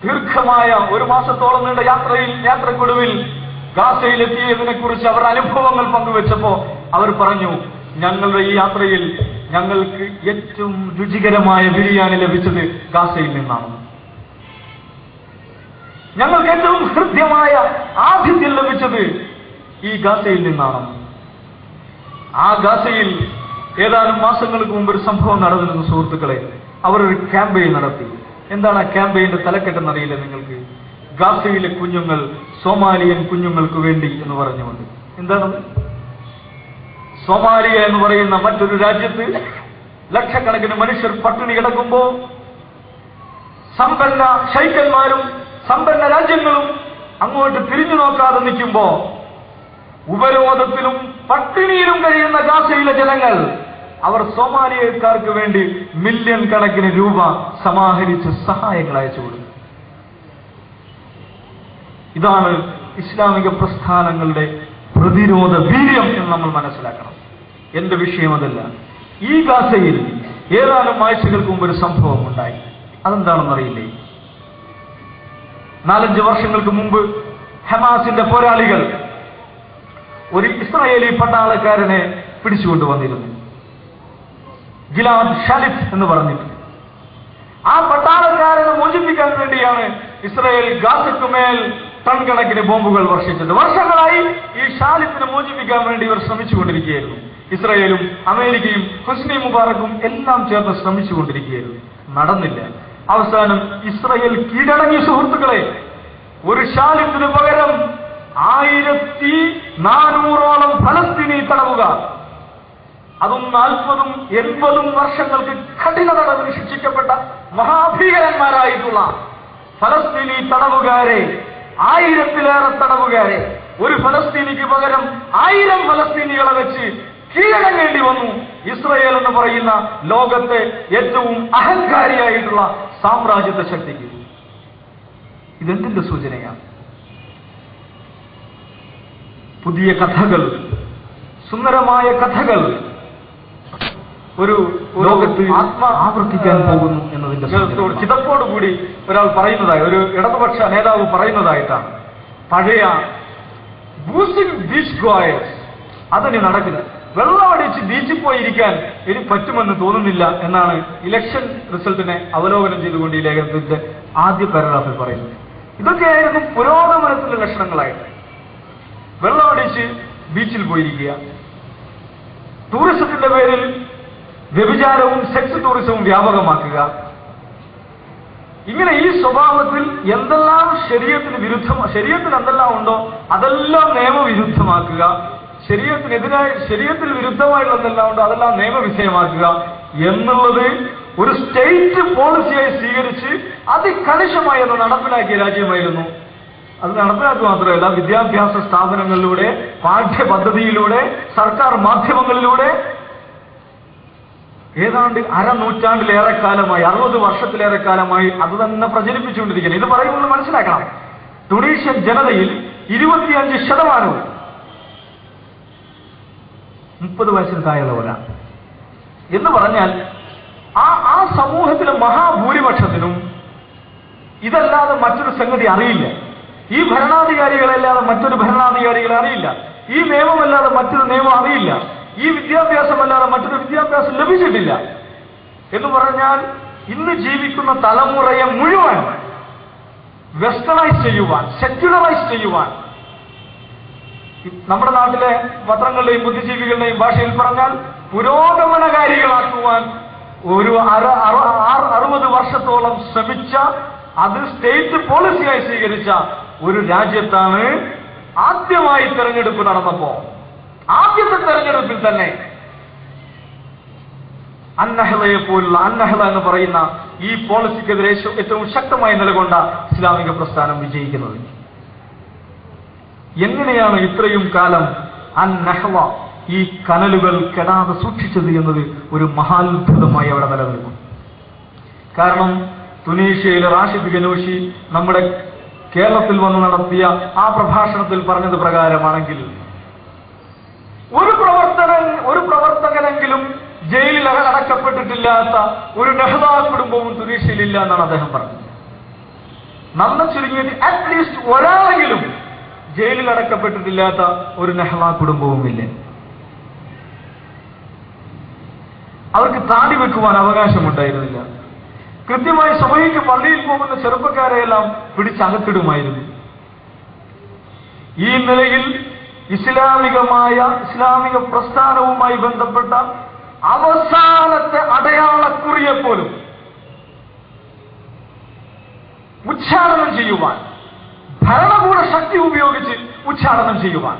ദീർഘമായ 1 മാസത്തോളം നീണ്ട യാത്രക്കൊടുവിൽ ഗാസയിലെത്തിയതിനെ കുറിച്ച് അവർ അനുഭവങ്ങൾ പങ്കുവെച്ചപ്പോ അവർ പറഞ്ഞു, ഞങ്ങളുടെ ഈ യാത്രയിൽ ഞങ്ങൾക്ക് ഏറ്റവും രുചികരമായ ബിരിയാണി ലഭിച്ചത് ഗാസയിൽ നിന്നാണ്. ഞങ്ങൾക്ക് ഏറ്റവും ഹൃദ്യമായ ആതിഥ്യം ലഭിച്ചത് ഈ ഗാസയിൽ നിന്നാണ്. ആ ഗാസയിൽ ഏതാനും മാസങ്ങൾക്ക് മുമ്പ് ഒരു സംഭവം നടന്നിരുന്നു സുഹൃത്തുക്കളെ. അവരൊരു ക്യാമ്പയിൻ നടത്തി. എന്താണ് ആ ക്യാമ്പയിന്റെ തലക്കെട്ടെന്നറിയില്ല നിങ്ങൾക്ക്? ഗാസയിലെ കുഞ്ഞുങ്ങൾ സോമാലിയൻ കുഞ്ഞുങ്ങൾക്ക് വേണ്ടി എന്ന് പറഞ്ഞുകൊണ്ട്. എന്താണത്? സോമാലിയ എന്ന് പറയുന്ന മറ്റൊരു രാജ്യത്ത് ലക്ഷക്കണക്കിന് മനുഷ്യർ പട്ടിണി കിടക്കുമ്പോ സമ്പന്ന ശൈക്കന്മാരും സമ്പന്ന രാജ്യങ്ങളും അങ്ങോട്ട് തിരിഞ്ഞു നോക്കാതെ നിൽക്കുമ്പോ ഉപരോധത്തിലും പട്ടിണിയിലും കഴിയുന്ന ഗാസയിലെ ജനങ്ങൾ അവർ സോമാലിയക്കാർക്ക് വേണ്ടി മില്യൺ കണക്കിന് രൂപ സമാഹരിച്ച് സഹായങ്ങൾ അയച്ചു കൊടുത്തു. ഇതാണ് ഇസ്ലാമിക പ്രസ്ഥാനങ്ങളുടെ പ്രതിരോധ വീര്യം എന്ന് നമ്മൾ മനസ്സിലാക്കണം. എന്റെ വിഷയം അതല്ല. ഈ ഗാസയിൽ ഏതാനും ആഴ്ചകൾക്ക് മുമ്പ് ഒരു സംഭവം ഉണ്ടായി. അതെന്താണെന്നറിയില്ലേ? 4-5 വർഷങ്ങൾക്ക് മുമ്പ് ഹമാസിന്റെ പോരാളികൾ ഒരു ഇസ്രായേലി പട്ടാളക്കാരനെ പിടിച്ചുകൊണ്ടുവന്നിരുന്നു, ഗിലാദ് ഷാലിഫ് എന്ന് പറഞ്ഞിട്ട്. ആ പട്ടാളക്കാരനെ മോചിപ്പിക്കാൻ വേണ്ടിയാണ് ഇസ്രായേൽ ഗാസയ്ക്കുമേൽ ടൺ കണക്കിന് ബോംബുകൾ വർഷിച്ചത്. വർഷങ്ങളായി ഈ ഷാലിഫിനെ മോചിപ്പിക്കാൻ വേണ്ടി ഇവർ ശ്രമിച്ചുകൊണ്ടിരിക്കുകയായിരുന്നു. ഇസ്രായേലും അമേരിക്കയും ഹുസ്നി മുബാറക്കും എല്ലാം ചേർന്ന് ശ്രമിച്ചുകൊണ്ടിരിക്കുകയായിരുന്നു. നടന്നില്ല. അവസാനം ഇസ്രായേൽ കീഴടങ്ങിയ സുഹൃത്തുക്കളെ. ഒരു ഷാലിഫിന് പകരം 1400ഓളം ഫലസ്തീനി തടവുകാർ, അതും 40-80 വർഷങ്ങൾക്ക് കഠിന തടവിന് ശിക്ഷിക്കപ്പെട്ട മഹാഭീകരന്മാരായിട്ടുള്ള ഫലസ്തീനി തടവുകാരെ, 1000-ലേറെ തടവുകാരെ, ഒരു ഫലസ്തീനിക്ക് പകരം 1000 ഫലസ്തീനികളെ വെച്ച് കീഴടങ്ങേണ്ടി വന്നു ഇസ്രായേൽ എന്ന് പറയുന്ന ലോകത്തെ ഏറ്റവും അഹങ്കാരിയായിട്ടുള്ള സാമ്രാജ്യത്വ ശക്തിക്ക്. ഇതെന്തിന്റെ സൂചനയാണ്? പുതിയ കഥകൾ, സുന്ദരമായ കഥകൾ ഒരു ലോകത്ത് ആവർത്തിക്കാൻ പോകുന്നു എന്നതിന്റെ കിതപ്പോടുകൂടി ഒരാൾ പറയുന്നതായി, ഒരു ഇടതുപക്ഷ നേതാവ് പറയുന്നതായിട്ടാണ്. പഴയ ബൂസിംഗ് ബീച്ച് ഗോയേഴ്സ് അതിന് നടക്കുന്നത്. വെള്ളമടിച്ച് ബീച്ചിൽ പോയിരിക്കാൻ ഇനി പറ്റുമെന്ന് തോന്നുന്നില്ല എന്നാണ് ഇലക്ഷൻ റിസൾട്ടിനെ അവലോകനം ചെയ്തുകൊണ്ട് ഈ ലേഖനത്തിന്റെ ആദ്യ പാരഗ്രാഫിൽ പറയുന്നത്. ഇതൊക്കെയായിരുന്നു പുരോഗമനത്തിന്റെ ലക്ഷണങ്ങളായിട്ട്. വെള്ളമടിച്ച് ബീച്ചിൽ പോയിരിക്കുക, ടൂറിസത്തിന്റെ പേരിൽ വ്യഭിചാരവും സെക്സ് ടൂറിസവും വ്യാപകമാക്കുക. ഇങ്ങനെ ഈ സ്വഭാവത്തിൽ എന്തെല്ലാം ശരീഅത്തിന് എന്തെല്ലാം ഉണ്ടോ അതെല്ലാം നിയമവിരുദ്ധമാക്കുക, ശരീഅത്തിൽ വിരുദ്ധമായിട്ടുള്ള എന്തെല്ലാം ഉണ്ടോ അതെല്ലാം നിയമവിധേയമാക്കുക എന്നുള്ളത് ഒരു സ്റ്റേറ്റ് പോളിസിയായി സ്വീകരിച്ച് അതികണിശമായി അത് നടപ്പിലാക്കിയ രാജ്യമായിരുന്നു. അത് നടപ്പിലാക്കുക മാത്രമല്ല, വിദ്യാഭ്യാസ സ്ഥാപനങ്ങളിലൂടെ, പാഠ്യപദ്ധതിയിലൂടെ, സർക്കാർ മാധ്യമങ്ങളിലൂടെ ഏതാണ്ട് അരനൂറ്റാണ്ടിലേറെ കാലമായി, 60 വർഷത്തിലേറെ കാലമായി അത് തന്നെ പ്രചരിപ്പിച്ചുകൊണ്ടിരിക്കുന്നത്. ഇത് പറയുമ്പോൾ മനസ്സിലാക്കണം, ടുണീഷ്യൻ ജനതയിൽ 25% 30 വയസ്സിന് താഴെയുള്ളവരാണ് എന്ന് പറഞ്ഞാൽ ആ സമൂഹത്തിലെ മഹാഭൂരിപക്ഷത്തിനും ഇതല്ലാതെ മറ്റൊരു സംഗതി അറിയില്ല. ഈ ഭരണാധികാരികളല്ലാതെ മറ്റൊരു ഭരണാധികാരികളെ അറിയില്ല. ഈ നിയമമല്ലാതെ മറ്റൊരു നിയമം അറിയില്ല. ഈ വിദ്യാഭ്യാസമല്ലാതെ മറ്റൊരു വിദ്യാഭ്യാസം ലഭിച്ചിട്ടില്ല എന്ന് പറഞ്ഞാൽ ഇന്ന് ജീവിക്കുന്ന തലമുറയെ മുഴുവൻ വെസ്റ്റേണൈസ് ചെയ്യുവാൻ, സെക്യുലറൈസ് ചെയ്യുവാൻ, നമ്മുടെ നാട്ടിലെ പത്രങ്ങളുടെയും ബുദ്ധിജീവികളുടെയും ഭാഷയിൽ പറഞ്ഞാൽ പുരോഗമനകാരികളാക്കുവാൻ ഒരു 60 വർഷത്തോളം ശ്രമിച്ച, അത് സ്റ്റേറ്റ് പോളിസിയായി സ്വീകരിച്ച ഒരു രാജ്യത്താണ് ആദ്യമായി തെരഞ്ഞെടുപ്പ് നടന്നപ്പോ ആദ്യത്തെ തെരഞ്ഞെടുപ്പിൽ തന്നെ അന്നഹ്ലയെ പോലുള്ള, അന്നഹ്ല എന്ന് പറയുന്ന ഈ പോളിസിക്കെതിരെ ഏറ്റവും ശക്തമായി നിലകൊണ്ട ഇസ്ലാമിക പ്രസ്ഥാനം വിജയിക്കുന്നത്. എങ്ങനെയാണ് ഇത്രയും കാലം അന്നഹ്ല ഈ കനലുകൾ കെടാതെ സൂക്ഷിച്ചത് എന്നത് ഒരു മഹാത്ഭുതമായി അവിടെ നിലനിൽക്കും. കാരണം തുനീഷ്യയിലെ റാഷിദ് ഗനൂഷി നമ്മുടെ കേരളത്തിൽ വന്ന് നടത്തിയ ആ പ്രഭാഷണത്തിൽ പറഞ്ഞത് പ്രകാരമാണെങ്കിൽ ഒരു പ്രവർത്തകനെങ്കിലും ജയിലിൽ അടക്കപ്പെട്ടിട്ടില്ലാത്ത ഒരു നെഹ്ദാ കുടുംബവും തുനീഷ്യയിലില്ല എന്നാണ് അദ്ദേഹം പറഞ്ഞത്. നന്ന ചുരുങ്ങിയത് അറ്റ്ലീസ്റ്റ് ഒരാളെങ്കിലും ജയിലിൽ അടക്കപ്പെട്ടിട്ടില്ലാത്ത ഒരു നെഹ്ദാ കുടുംബവുമില്ല. അവർക്ക് താടി വെക്കുവാൻ അവകാശമുണ്ടായിരുന്നില്ല. കൃത്യമായി സമയത്ത് പള്ളിയിൽ പോകുന്ന ചെറുപ്പക്കാരെയെല്ലാം പിടിച്ചകത്തിടുമായിരുന്നു. ഈ നിലയിൽ ഇസ്ലാമിക പ്രസ്ഥാനവുമായി ബന്ധപ്പെട്ട അവസാനത്തെ അടയാളക്കുറിയെപ്പോലും ഉച്ചാടനം ചെയ്യുവാൻ, ഭരണകൂട ശക്തി ഉപയോഗിച്ച് ഉച്ചാടനം ചെയ്യുവാൻ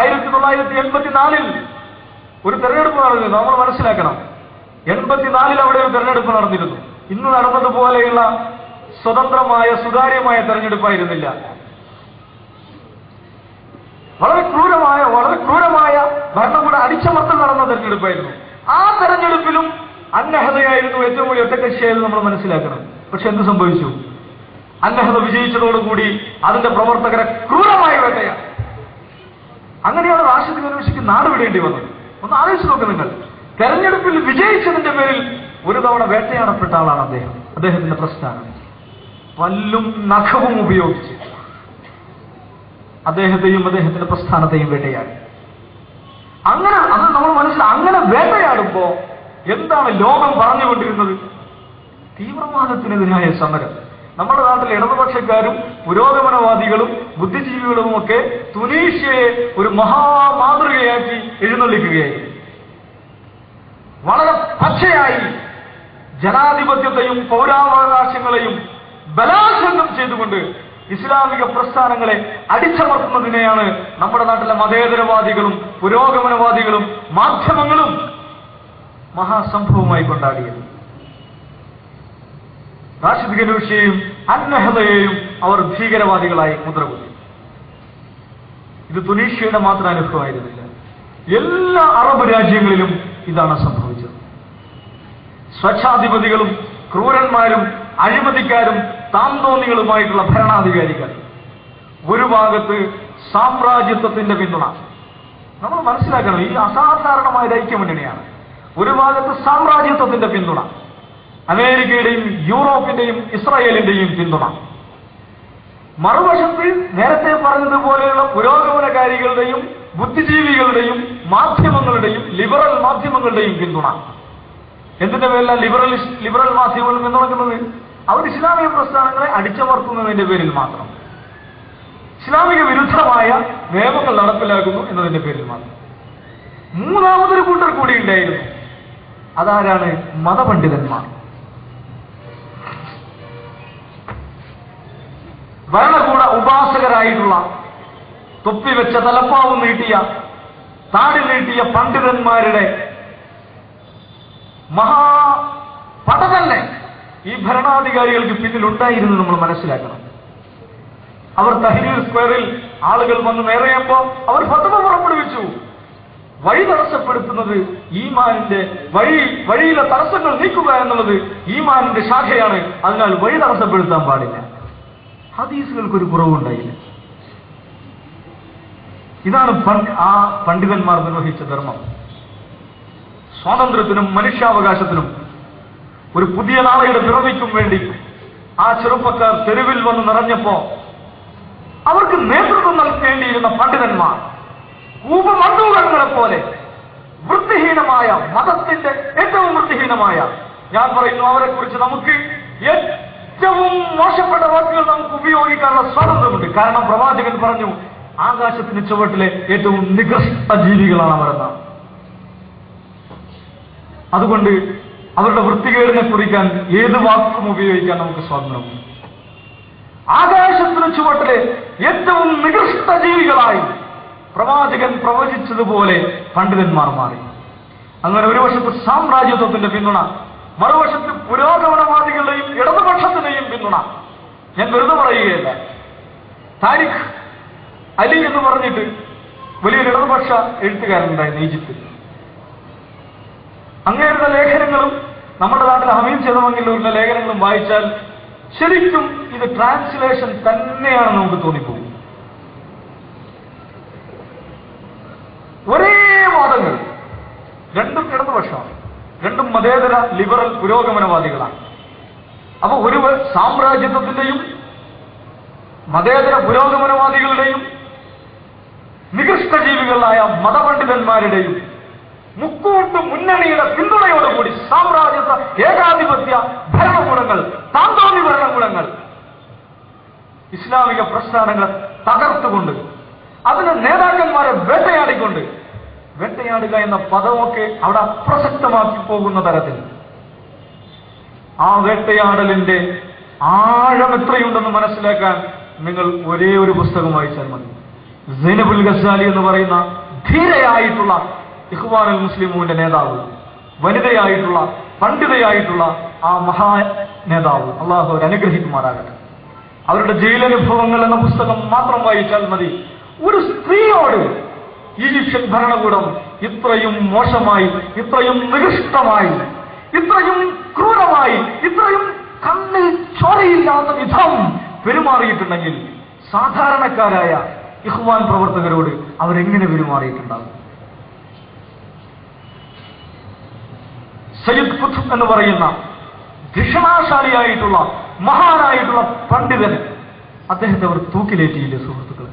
1984 ഒരു തെരഞ്ഞെടുപ്പ് നടന്നിരുന്നു. നമ്മൾ മനസ്സിലാക്കണം, 84 അവിടെ ഒരു തെരഞ്ഞെടുപ്പ് നടന്നിരുന്നു. ഇന്ന് നടന്നതുപോലെയുള്ള സ്വതന്ത്രമായ സുതാര്യമായ തെരഞ്ഞെടുപ്പായിരുന്നില്ല. വളരെ ക്രൂരമായ ഭരണകൂട അടിച്ചമർത്തൽ നടന്ന തെരഞ്ഞെടുപ്പായിരുന്നു. ആ തെരഞ്ഞെടുപ്പിലും അന്നഹ്ദയായിരുന്നു ഏറ്റവും വലിയ ഒറ്റക്കക്ഷിയായത് നമ്മൾ മനസ്സിലാക്കണം. പക്ഷെ എന്ത് സംഭവിച്ചു? അന്നഹ്ദ വിജയിച്ചതോടുകൂടി അതിന്റെ പ്രവർത്തകരെ ക്രൂരമായി വേട്ടയാണ്. അങ്ങനെയാണ് റാഷിദ് ഗനൂഷിക്ക് നാട് വിടേണ്ടി വന്നത്. ഒന്ന് ആലോചിച്ച് നോക്ക് നിങ്ങൾ. തെരഞ്ഞെടുപ്പിൽ വിജയിച്ചതിന്റെ പേരിൽ ഒരു തവണ വേട്ടയാടപ്പെട്ട ആളാണ് അദ്ദേഹത്തിന്റെ പ്രസ്ഥാനം. പല്ലും നഖവും ഉപയോഗിച്ച് അദ്ദേഹത്തെയും അദ്ദേഹത്തിന്റെ പ്രസ്ഥാനത്തെയും വേട്ടയാടി. അങ്ങനെ അത് നമ്മൾ അങ്ങനെ വേട്ടയാടുമ്പോ എന്താണ് ലോകം പറഞ്ഞുകൊണ്ടിരുന്നത്? തീവ്രവാദത്തിനെതിരായ സമരം. നമ്മുടെ നാട്ടിൽ ഇടതുപക്ഷക്കാരും പുരോഗമനവാദികളും ബുദ്ധിജീവികളുമൊക്കെ തുനീഷ്യയെ ഒരു മഹാമാതൃകയാക്കി എഴുന്നള്ളിക്കുകയായിരുന്നു. വളരെ പച്ചയായി ജനാധിപത്യത്തെയും പൗരാവകാശങ്ങളെയും ബലാത്സംഗം ചെയ്തുകൊണ്ട് ഇസ്ലാമിക പ്രസ്ഥാനങ്ങളെ അടിച്ചമർത്തുന്നതിനെയാണ് നമ്മുടെ നാട്ടിലെ മതേതരവാദികളും പുരോഗമനവാദികളും മാധ്യമങ്ങളും മഹാസംഭവമായി കൊണ്ടാടിയത്. റാഷിദ് ഗനൂഷിയെയും അന്നഹ്ദയെയും അവർ ഭീകരവാദികളായി മുദ്രകുത്തി. ഇത് തുനീഷ്യയുടെ മാത്രം അനുഭവമായിരുന്നില്ല. എല്ലാ അറബ് രാജ്യങ്ങളിലും ഇതാണ് സംഭവിച്ചത്. സ്വച്ഛാധിപതികളും ക്രൂരന്മാരും അഴിമതിക്കാരും താന്തോന്നികളുമായിട്ടുള്ള ഭരണാധികാരികൾ, ഒരു ഭാഗത്ത് സാമ്രാജ്യത്വത്തിന്റെ പിന്തുണ. നമ്മൾ മനസ്സിലാക്കണം, ഈ അസാധാരണമായ ഐക്യമുന്നണിയാണ്. ഒരു ഭാഗത്ത് സാമ്രാജ്യത്വത്തിന്റെ പിന്തുണ, അമേരിക്കയുടെയും യൂറോപ്പിന്റെയും ഇസ്രായേലിന്റെയും പിന്തുണ. മറുവശത്ത് നേരത്തെ പറഞ്ഞതുപോലെയുള്ള പുരോഗമനകാരികളുടെയും ബുദ്ധിജീവികളുടെയും മാധ്യമങ്ങളുടെയും ലിബറൽ മാധ്യമങ്ങളുടെയും പിന്തുണ. എന്തിന്റെ പേരിലാണ് ലിബറൽ മാധ്യമങ്ങൾ പിന്തുണക്കുന്നത്? അവർ ഇസ്ലാമിക പ്രസ്ഥാനങ്ങളെ അടിച്ചമർത്തുന്നതിന്റെ പേരിൽ മാത്രം, ഇസ്ലാമിക വിരുദ്ധമായ നിയമങ്ങൾ നടപ്പിലാക്കുന്നു എന്നതിന്റെ പേരിൽ മാത്രം. മൂന്നാമതൊരു കൂട്ടർ കൂടി ഉണ്ടായിരുന്നു. അതാരാണ്? മതപണ്ഡിതന്മാർ. ഭരണകൂട ഉപാസകരായിട്ടുള്ള, തൊപ്പിവെച്ച തലപ്പാവ് നീട്ടിയ, താടി നീട്ടിയ പണ്ഡിതന്മാരുടെ മഹാപട തന്നെ ഈ ഭരണാധികാരികൾക്ക് പിന്നിലുണ്ടായിരുന്നു നമ്മൾ മനസ്സിലാക്കണം. അവർ തഹ്രീർ സ്ക്വയറിൽ ആളുകൾ വന്ന് നിറയുമ്പോൾ അവർ ഫത്വ പുറപ്പെടുവിച്ചു. വഴി തടസ്സപ്പെടുത്തുന്നത് ഈമാനിന്റെ വഴിയിലെ തടസ്സങ്ങൾ നീക്കുക എന്നുള്ളത് ഈമാനിന്റെ ശാഖയാണ്. അതിനാൽ വഴി തടസ്സപ്പെടുത്താൻ പാടില്ല. ഹദീസുകൾക്കൊരു കുറവുണ്ടായില്ല. ഇതാണ് ആ പണ്ഡിതന്മാർ നിർവഹിച്ച ധർമ്മം. സ്വാതന്ത്ര്യത്തിനും മനുഷ്യാവകാശത്തിനും ഒരു പുതിയ നാളെയുടെ പിറവിക്കും വേണ്ടി ആ ചെറുപ്പക്കാർ തെരുവിൽ വന്ന് നിറഞ്ഞപ്പോ അവർക്ക് നേതൃത്വം നൽകേണ്ടിയിരുന്ന പണ്ഡിതന്മാർ കൂപമണ്ഡൂകങ്ങളെ പോലെ വൃത്തിഹീനമായ, മതത്തിന്റെ ഏറ്റവും വൃത്തിഹീനമായ, ഞാൻ പറയുന്നു അവരെ കുറിച്ച് നമുക്ക് ഏറ്റവും മോശപ്പെട്ട വാക്കുകൾ നമുക്ക് ഉപയോഗിക്കാനുള്ള സ്വാതന്ത്ര്യമുണ്ട്. കാരണം പ്രവാചകൻ പറഞ്ഞു, ആകാശത്തിന് ചുവട്ടിലെ ഏറ്റവും നികൃഷ്ട ജീവികളാണ് അവരെന്നാണ്. അതുകൊണ്ട് അവരുടെ വൃത്തികേടിനെ കുറിക്കാൻ ഏത് വാക്കും ഉപയോഗിക്കാൻ നമുക്ക് സ്വാതന്ത്ര്യമുണ്ട്. ആകാശത്തിന് ചുവട്ടിലെ ഏറ്റവും നികൃഷ്ട ജീവികളായി പ്രവാചകൻ പ്രവചിച്ചതുപോലെ പണ്ഡിതന്മാർ മാറി. അങ്ങനെ ഒരു വശത്ത് സാമ്രാജ്യത്വത്തിന്റെ പിന്തുണ, മറുവശത്ത് പുരോഗമനവാദികളുടെയും ഇടതുപക്ഷത്തിന്റെയും പിന്തുണ. ഞാൻ വെറുതെ പറയുകയല്ല. താരിഖ് അലി എന്ന് പറഞ്ഞിട്ട് വലിയൊരു ഇടതുപക്ഷ എഴുത്തുകാരനുണ്ടായിരുന്നു ഈജിപ്തിൽ. അങ്ങേരുടെ ലേഖനങ്ങളും നമ്മുടെ നാട്ടിൽ ഹമീദ് ചെറുമംഗലൂരിന്റെ ലേഖനങ്ങളും വായിച്ചാൽ ശരിക്കും ഇത് ട്രാൻസ്ലേഷൻ തന്നെയാണെന്ന് നമുക്ക് തോന്നിപ്പോകും. ഒരേ വാദങ്ങൾ, രണ്ടും ഇടതുപക്ഷമാണ്, രണ്ടും മതേതര ലിബറൽ പുരോഗമനവാദികളാണ്. അപ്പൊ ഒരു സാമ്രാജ്യത്വത്തിന്റെയും മതേതര പുരോഗമനവാദികളുടെയും നികൃഷ്ടജീവികളായ മതപണ്ഡിതന്മാരുടെയും മുക്കൂട്ട് മുന്നണിയുടെ പിന്തുണയോടുകൂടി സാമ്രാജ്യത്വ ഏകാധിപത്യ ഭരണകൂടങ്ങൾ, താന്തോന്നി ഭരണകൂടങ്ങൾ ഇസ്ലാമിക പ്രസ്ഥാനങ്ങളെ തകർത്തുകൊണ്ട് അതിന് നേതാക്കന്മാരെ വേട്ടയാടിക്കൊണ്ട്, വേട്ടയാടുക എന്ന പദമൊക്കെ അവിടെ അപ്രസക്തമാക്കി പോകുന്ന തരത്തിൽ ആ വേട്ടയാടലിന്റെ ആഴം എത്രയുണ്ടെന്ന് മനസ്സിലാക്കാൻ നിങ്ങൾ ഒരേ ഒരു പുസ്തകം വായിച്ചാൽ മതി. സൈനബുൽ ഗസാലി എന്ന് പറയുന്ന ധീരയായിട്ടുള്ള ഇഖ്വാനുൽ മുസ്ലിമൂന്റെ നേതാവ്, വനിതയായിട്ടുള്ള പണ്ഡിതയായിട്ടുള്ള ആ മഹാ നേതാവ്, അള്ളാഹു അവർ അനുഗ്രഹിക്കുമാറാകട്ടെ. അവരുടെ ജയിലനുഭവങ്ങൾ എന്ന പുസ്തകം മാത്രം വായിച്ചാൽ മതി. ഒരു സ്ത്രീയോട് ഈജിപ്ഷ്യൻ ഭരണകൂടം ഇത്രയും മോശമായി, ഇത്രയും നികൃഷ്ടമായി, ഇത്രയും ക്രൂരമായി, ഇത്രയും കണ്ണിൽ ചോരയില്ലാത്ത വിധം പെരുമാറിയിട്ടുണ്ടെങ്കിൽ സാധാരണക്കാരായ ഇഖ്വാൻ പ്രവർത്തകരോട് അവരെങ്ങനെ പെരുമാറിയിട്ടുണ്ടാകും? സയ്യിദ് ഖുത്ബ് എന്ന് പറയുന്ന ധിഷണാശാലിയായിട്ടുള്ള മഹാനായിട്ടുള്ള പണ്ഡിതന് അദ്ദേഹത്തെ അവർ തൂക്കിലേറ്റിയില്ലേ സുഹൃത്തുക്കൾ?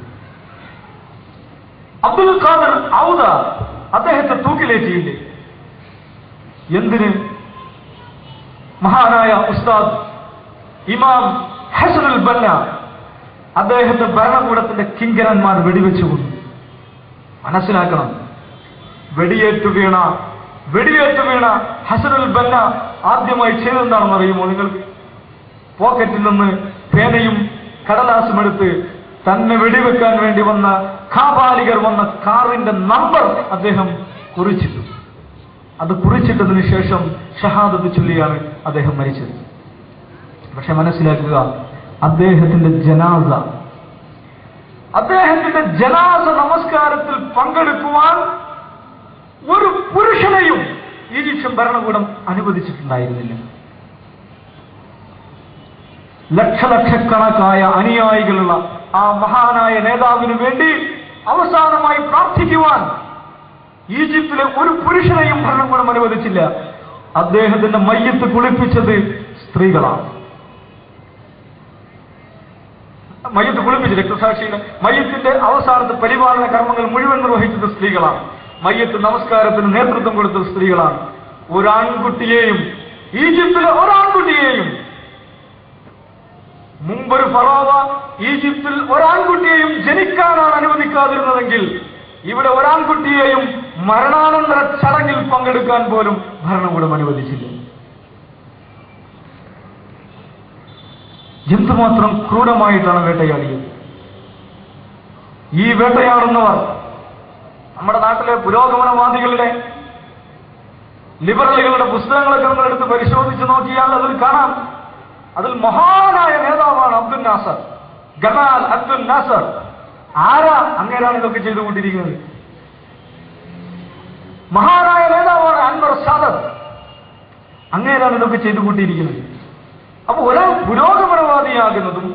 അബ്ദുൽ ഖാദർ ഔദ അദ്ദേഹത്തെ തൂക്കിലേറ്റിയില്ലേ? എന്തിന്? മഹാനായ ഉസ്താദ് ഇമാം ഹസനുൽ ബന്ന അദ്ദേഹത്തെ ഭരണകൂടത്തിന്റെ കിങ്കരന്മാർ വെടിവെച്ചു കൊന്നു. മനസ്സിലാക്കണം, വെടിയേറ്റു വീണ ഹസനുൽ ബന്ന ആദ്യമായി ചെയ്തെന്താണെന്ന് അറിയുമോ നിങ്ങൾക്ക്? പോക്കറ്റിൽ നിന്ന് പേനയും കടലാസും എടുത്ത് തന്നെ വെടിവെക്കാൻ വേണ്ടി വന്ന കാപാലികർ വന്ന കാറിന്റെ നമ്പർ അദ്ദേഹം കുറിച്ചിട്ടു. അത് കുറിച്ചിട്ടതിന് ശേഷം ഷഹാദത്ത് ചൊല്ലിയാണ് അദ്ദേഹം മരിച്ചത്. പക്ഷെ മനസ്സിലാക്കുക, അദ്ദേഹത്തിന്റെ ജനാസ നമസ്കാരത്തിൽ പങ്കെടുക്കുവാൻ ഒരു പുരുഷനെയും ഈജിപ്ഷ്യൻ ഭരണകൂടം അനുവദിച്ചിട്ടുണ്ടായിരുന്നില്ല. ലക്ഷലക്ഷക്കണക്കായ അനുയായികളുള്ള ആ മഹാനായ നേതാവിനു വേണ്ടി അവസാനമായി പ്രാർത്ഥിക്കുവാൻ ഈജിപ്തിലെ ഒരു പുരുഷനെയും ഭരണകൂടം അനുവദിച്ചില്ല. അദ്ദേഹത്തിന്റെ മയ്യത്ത് കുളിപ്പിച്ചത് സ്ത്രീകളാണ്. മയ്യത്ത് കുളിപ്പിച്ച് രക്തസാക്ഷിയുടെ മയ്യത്തിന്റെ അവസാനത്തെ പരിപാലന കർമ്മങ്ങൾ മുഴുവൻ നിർവഹിച്ചത് സ്ത്രീകളാണ്. മയ്യത്ത് നമസ്കാരത്തിന് നേതൃത്വം കൊടുത്തത് സ്ത്രീകളാണ്. ഒരാൺകുട്ടിയെയും, ഈജിപ്തിലെ ഒരാൺകുട്ടിയെയും, മുമ്പൊരു ഫറോവ ഈജിപ്തിൽ ഒരാൺകുട്ടിയെയും ജനിക്കാനാണ് അനുവദിക്കാതിരുന്നതെങ്കിൽ ഇവിടെ ഒരാൺകുട്ടിയെയും മരണാനന്തര ചടങ്ങിൽ പങ്കെടുക്കാൻ പോലും ഭരണകൂടം അനുവദിച്ചില്ല. എന്തുമാത്രം ക്രൂരമായിട്ടാണ് വേട്ടയാടിയത്. ഈ വേട്ടയാടുന്നവർ നമ്മുടെ നാട്ടിലെ പുരോഗമനവാദികളുടെ, ലിബറലുകളുടെ പുസ്തകങ്ങളൊക്കെ നമ്മൾ എടുത്ത് പരിശോധിച്ച് നോക്കിയാൽ അതിൽ കാണാം. അതിൽ മഹാനായ നേതാവാണ് അബ്ദുൽ നാസർ, ഗമാൽ അബ്ദുൽ നാസർ. ആരാ? അങ്ങേരാണ് ഇതൊക്കെ ചെയ്തുകൊണ്ടിരിക്കുന്നത്. മഹാനായ നേതാവാണ് അൻവർ സാദത്ത്, അങ്ങേരാണ് ഇതൊക്കെ ചെയ്തുകൊണ്ടിരിക്കുന്നത്. അപ്പൊ ഒരാൾ പുരോഗമനവാദിയാകുന്നതും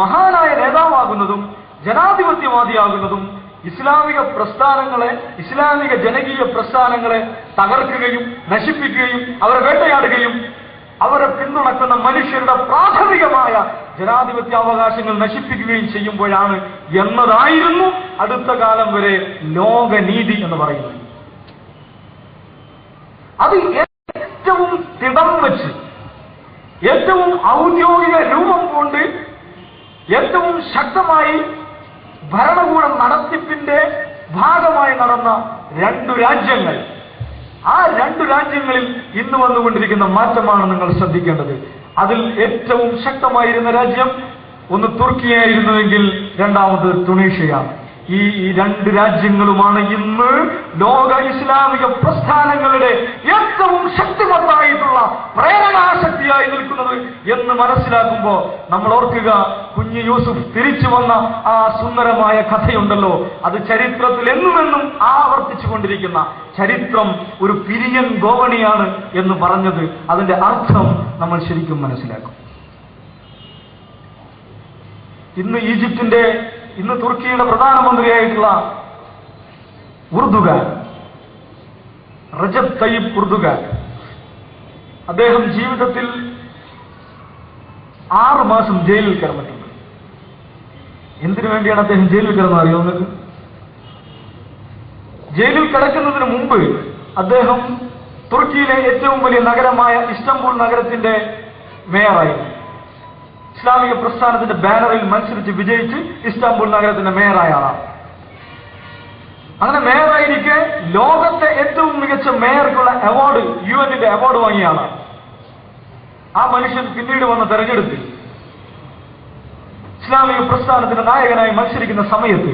മഹാനായ നേതാവാകുന്നതും ജനാധിപത്യവാദിയാകുന്നതും ഇസ്ലാമിക പ്രസ്ഥാനങ്ങളെ, ഇസ്ലാമിക ജനകീയ പ്രസ്ഥാനങ്ങളെ തകർക്കുകയും നശിപ്പിക്കുകയും അവരെ വേട്ടയാടുകയും അവരെ പിന്തുണക്കുന്ന മനുഷ്യരുടെ പ്രാഥമികമായ ജനാധിപത്യാവകാശങ്ങൾ നശിപ്പിക്കുകയും ചെയ്യുമ്പോഴാണ് എന്നതായിരുന്നു അടുത്ത കാലം വരെ ലോകനീതി എന്ന് പറയുന്നത്. അത് ഏറ്റവും തിടം വെച്ച്, ഏറ്റവും ഔദ്യോഗിക രൂപം കൊണ്ട്, ഏറ്റവും ശക്തമായി ഭരണകൂട നടത്തിപ്പിന്റെ ഭാഗമായി നടന്ന രണ്ടു രാജ്യങ്ങൾ, ആ രണ്ടു രാജ്യങ്ങളിൽ ഇന്ന് വന്നുകൊണ്ടിരിക്കുന്ന മാറ്റമാണ് നിങ്ങൾ ശ്രദ്ധിക്കേണ്ടത്. അതിൽ ഏറ്റവും ശക്തമായിരുന്ന രാജ്യം ഒന്ന് തുർക്കിയായിരുന്നുവെങ്കിൽ രണ്ടാമത് തുണീഷ്യയാണ്. ഈ രണ്ട് രാജ്യങ്ങളുമാണ് ഇന്ന് ലോക ഇസ്ലാമിക പ്രസ്ഥാനങ്ങളുടെ ഏറ്റവും ശക്തിമത്തായിട്ടുള്ള പ്രേരണാശക്തിയായി നിൽക്കുന്നത് എന്ന് മനസ്സിലാക്കുമ്പോൾ നമ്മൾ ഓർക്കുക, കുഞ്ഞു യൂസുഫ് തിരിച്ചു വന്ന ആ സുന്ദരമായ കഥയുണ്ടല്ലോ. അത് ചരിത്രത്തിൽ എന്നുമെന്നും ആവർത്തിച്ചു കൊണ്ടിരിക്കുന്ന ചരിത്രം ഒരു പിരിയൻ ഗോവണിയാണ് എന്ന് പറഞ്ഞത്, അതിന്റെ അർത്ഥം നമ്മൾ ശരിക്കും മനസ്സിലാക്കും. ഇന്ന് തുർക്കിയുടെ പ്രധാനമന്ത്രിയായിട്ടുള്ള ഉർദുഗാൻ, റജബ് തയ്യിബ് ഉർദുഗാൻ, അദ്ദേഹം ജീവിതത്തിൽ 6 മാസം ജയിലിൽ കിടന്നിട്ടുണ്ട്. എന്തിനു വേണ്ടിയാണ് അദ്ദേഹം ജയിലിൽ കിടന്നത് അറിയോ നിങ്ങൾക്ക്? ജയിലിൽ കിടക്കുന്നതിന് മുമ്പ് അദ്ദേഹം തുർക്കിയിലെ ഏറ്റവും വലിയ നഗരമായ ഇസ്താംബുൾ നഗരത്തിന്റെ മേയറായിരുന്നു. ഇസ്ലാമിക പ്രസ്ഥാനത്തിന്റെ ബാനറിൽ മത്സരിച്ച് വിജയിച്ച് ഇസ്താംബുൾ നഗരത്തിന്റെ മേയറായ ആളാണ്. അങ്ങനെ മേയറായിരിക്കെ ലോകത്തെ ഏറ്റവും മികച്ച മേയർക്കുള്ള അവാർഡ്, UN-ന്റെ അവാർഡ് വാങ്ങിയ ആളാണ്. ആ മനുഷ്യൻ പിന്നീട് വന്ന തെരഞ്ഞെടുപ്പിൽ ഇസ്ലാമിക പ്രസ്ഥാനത്തിന്റെ നായകനായി മത്സരിക്കുന്ന സമയത്ത്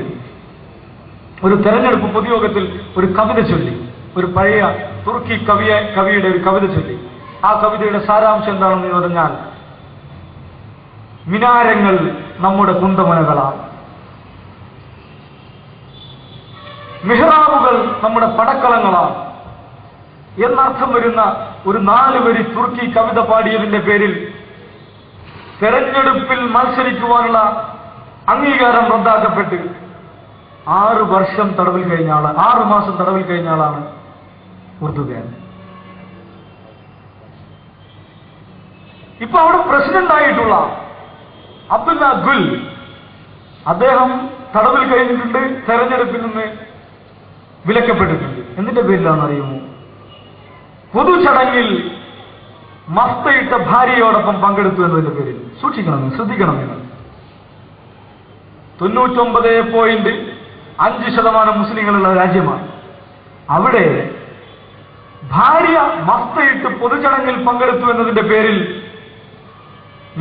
ഒരു തെരഞ്ഞെടുപ്പ് പൊതുയോഗത്തിൽ ഒരു കവിത ചൊല്ലി, ഒരു പഴയ തുർക്കി കവിയുടെ ഒരു കവിത ചൊല്ലി. ആ കവിതയുടെ സാരാംശം എന്താണെന്ന് പറഞ്ഞാൽ, മിനാരങ്ങൾ നമ്മുടെ കുന്തമനകളാണ്, മിഹ്റാബുകൾ നമ്മുടെ പടക്കളങ്ങളാണ് എന്നർത്ഥം വരുന്ന ഒരു 4 വരി തുർക്കി കവിത പാടിയതിന്റെ പേരിൽ തെരഞ്ഞെടുപ്പിൽ മത്സരിക്കുവാനുള്ള അംഗീകാരം റദ്ദാക്കപ്പെട്ട് 6 മാസം തടവിൽ കഴിഞ്ഞ ആളാണ് ഉർദുഗാൻ. ഇപ്പൊ അവിടെ പ്രസിഡന്റ് ആയിട്ടുള്ള അബ്ദുല്ല ഗുൽ, അദ്ദേഹം തടവിൽ കഴിഞ്ഞിട്ടുണ്ട്, തെരഞ്ഞെടുപ്പിൽ നിന്ന് വിലക്കപ്പെട്ടിട്ടുണ്ട്. എന്തിന്റെ പേരിലാണെന്ന് അറിയുമോ? പൊതുചടങ്ങിൽ മസ്തയിട്ട ഭാര്യയോടൊപ്പം പങ്കെടുത്തു എന്നതിന്റെ പേരിൽ. ശ്രദ്ധിക്കണം നിങ്ങൾ. 99.5% മുസ്ലിങ്ങളുള്ള രാജ്യമാണ്. അവിടെ ഭാര്യ മസ്തയിട്ട് പൊതുചടങ്ങിൽ പങ്കെടുത്തു എന്നതിന്റെ പേരിൽ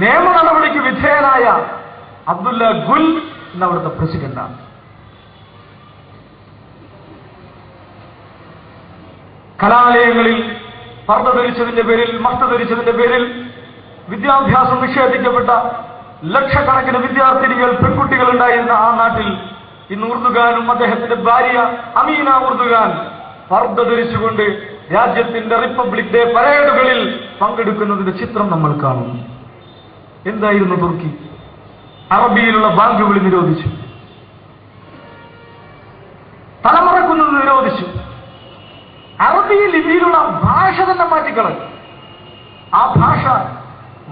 നിയമ നടപടിക്ക് വിധേയനായ അബ്ദുല്ല ഗുൽ എന്ന അവിടുത്തെ പ്രസിഡന്റാണ്. കലാലയങ്ങളിൽ പർദ്ദ ധരിച്ചതിന്റെ പേരിൽ, മസ്ത ധരിച്ചതിന്റെ പേരിൽ വിദ്യാഭ്യാസം നിഷേധിക്കപ്പെട്ട ലക്ഷക്കണക്കിന് വിദ്യാർത്ഥിനികൾ, പെൺകുട്ടികൾ ഉണ്ടായിരുന്ന ആ നാട്ടിൽ ഇന്ന് ഉർദുഗാനും അദ്ദേഹത്തിന്റെ ഭാര്യ അമീന ഉർദുഗാൻ പർദ്ദ ധരിച്ചുകൊണ്ട് രാജ്യത്തിന്റെ റിപ്പബ്ലിക് ഡേ പരേഡുകളിൽ പങ്കെടുക്കുന്നതിന്റെ ചിത്രം നമ്മൾ കാണുന്നു. എന്തായിരുന്നു തുർക്കി? അറബിയിലുള്ള ബാങ്ക് വിളി നിരോധിച്ചു, തലമുറക്കുന്നത് നിരോധിച്ചു, അറബി ലിപിയിലുള്ള ഭാഷ തന്നെ മാറ്റിക്കളഞ്ഞു. ആ ഭാഷ,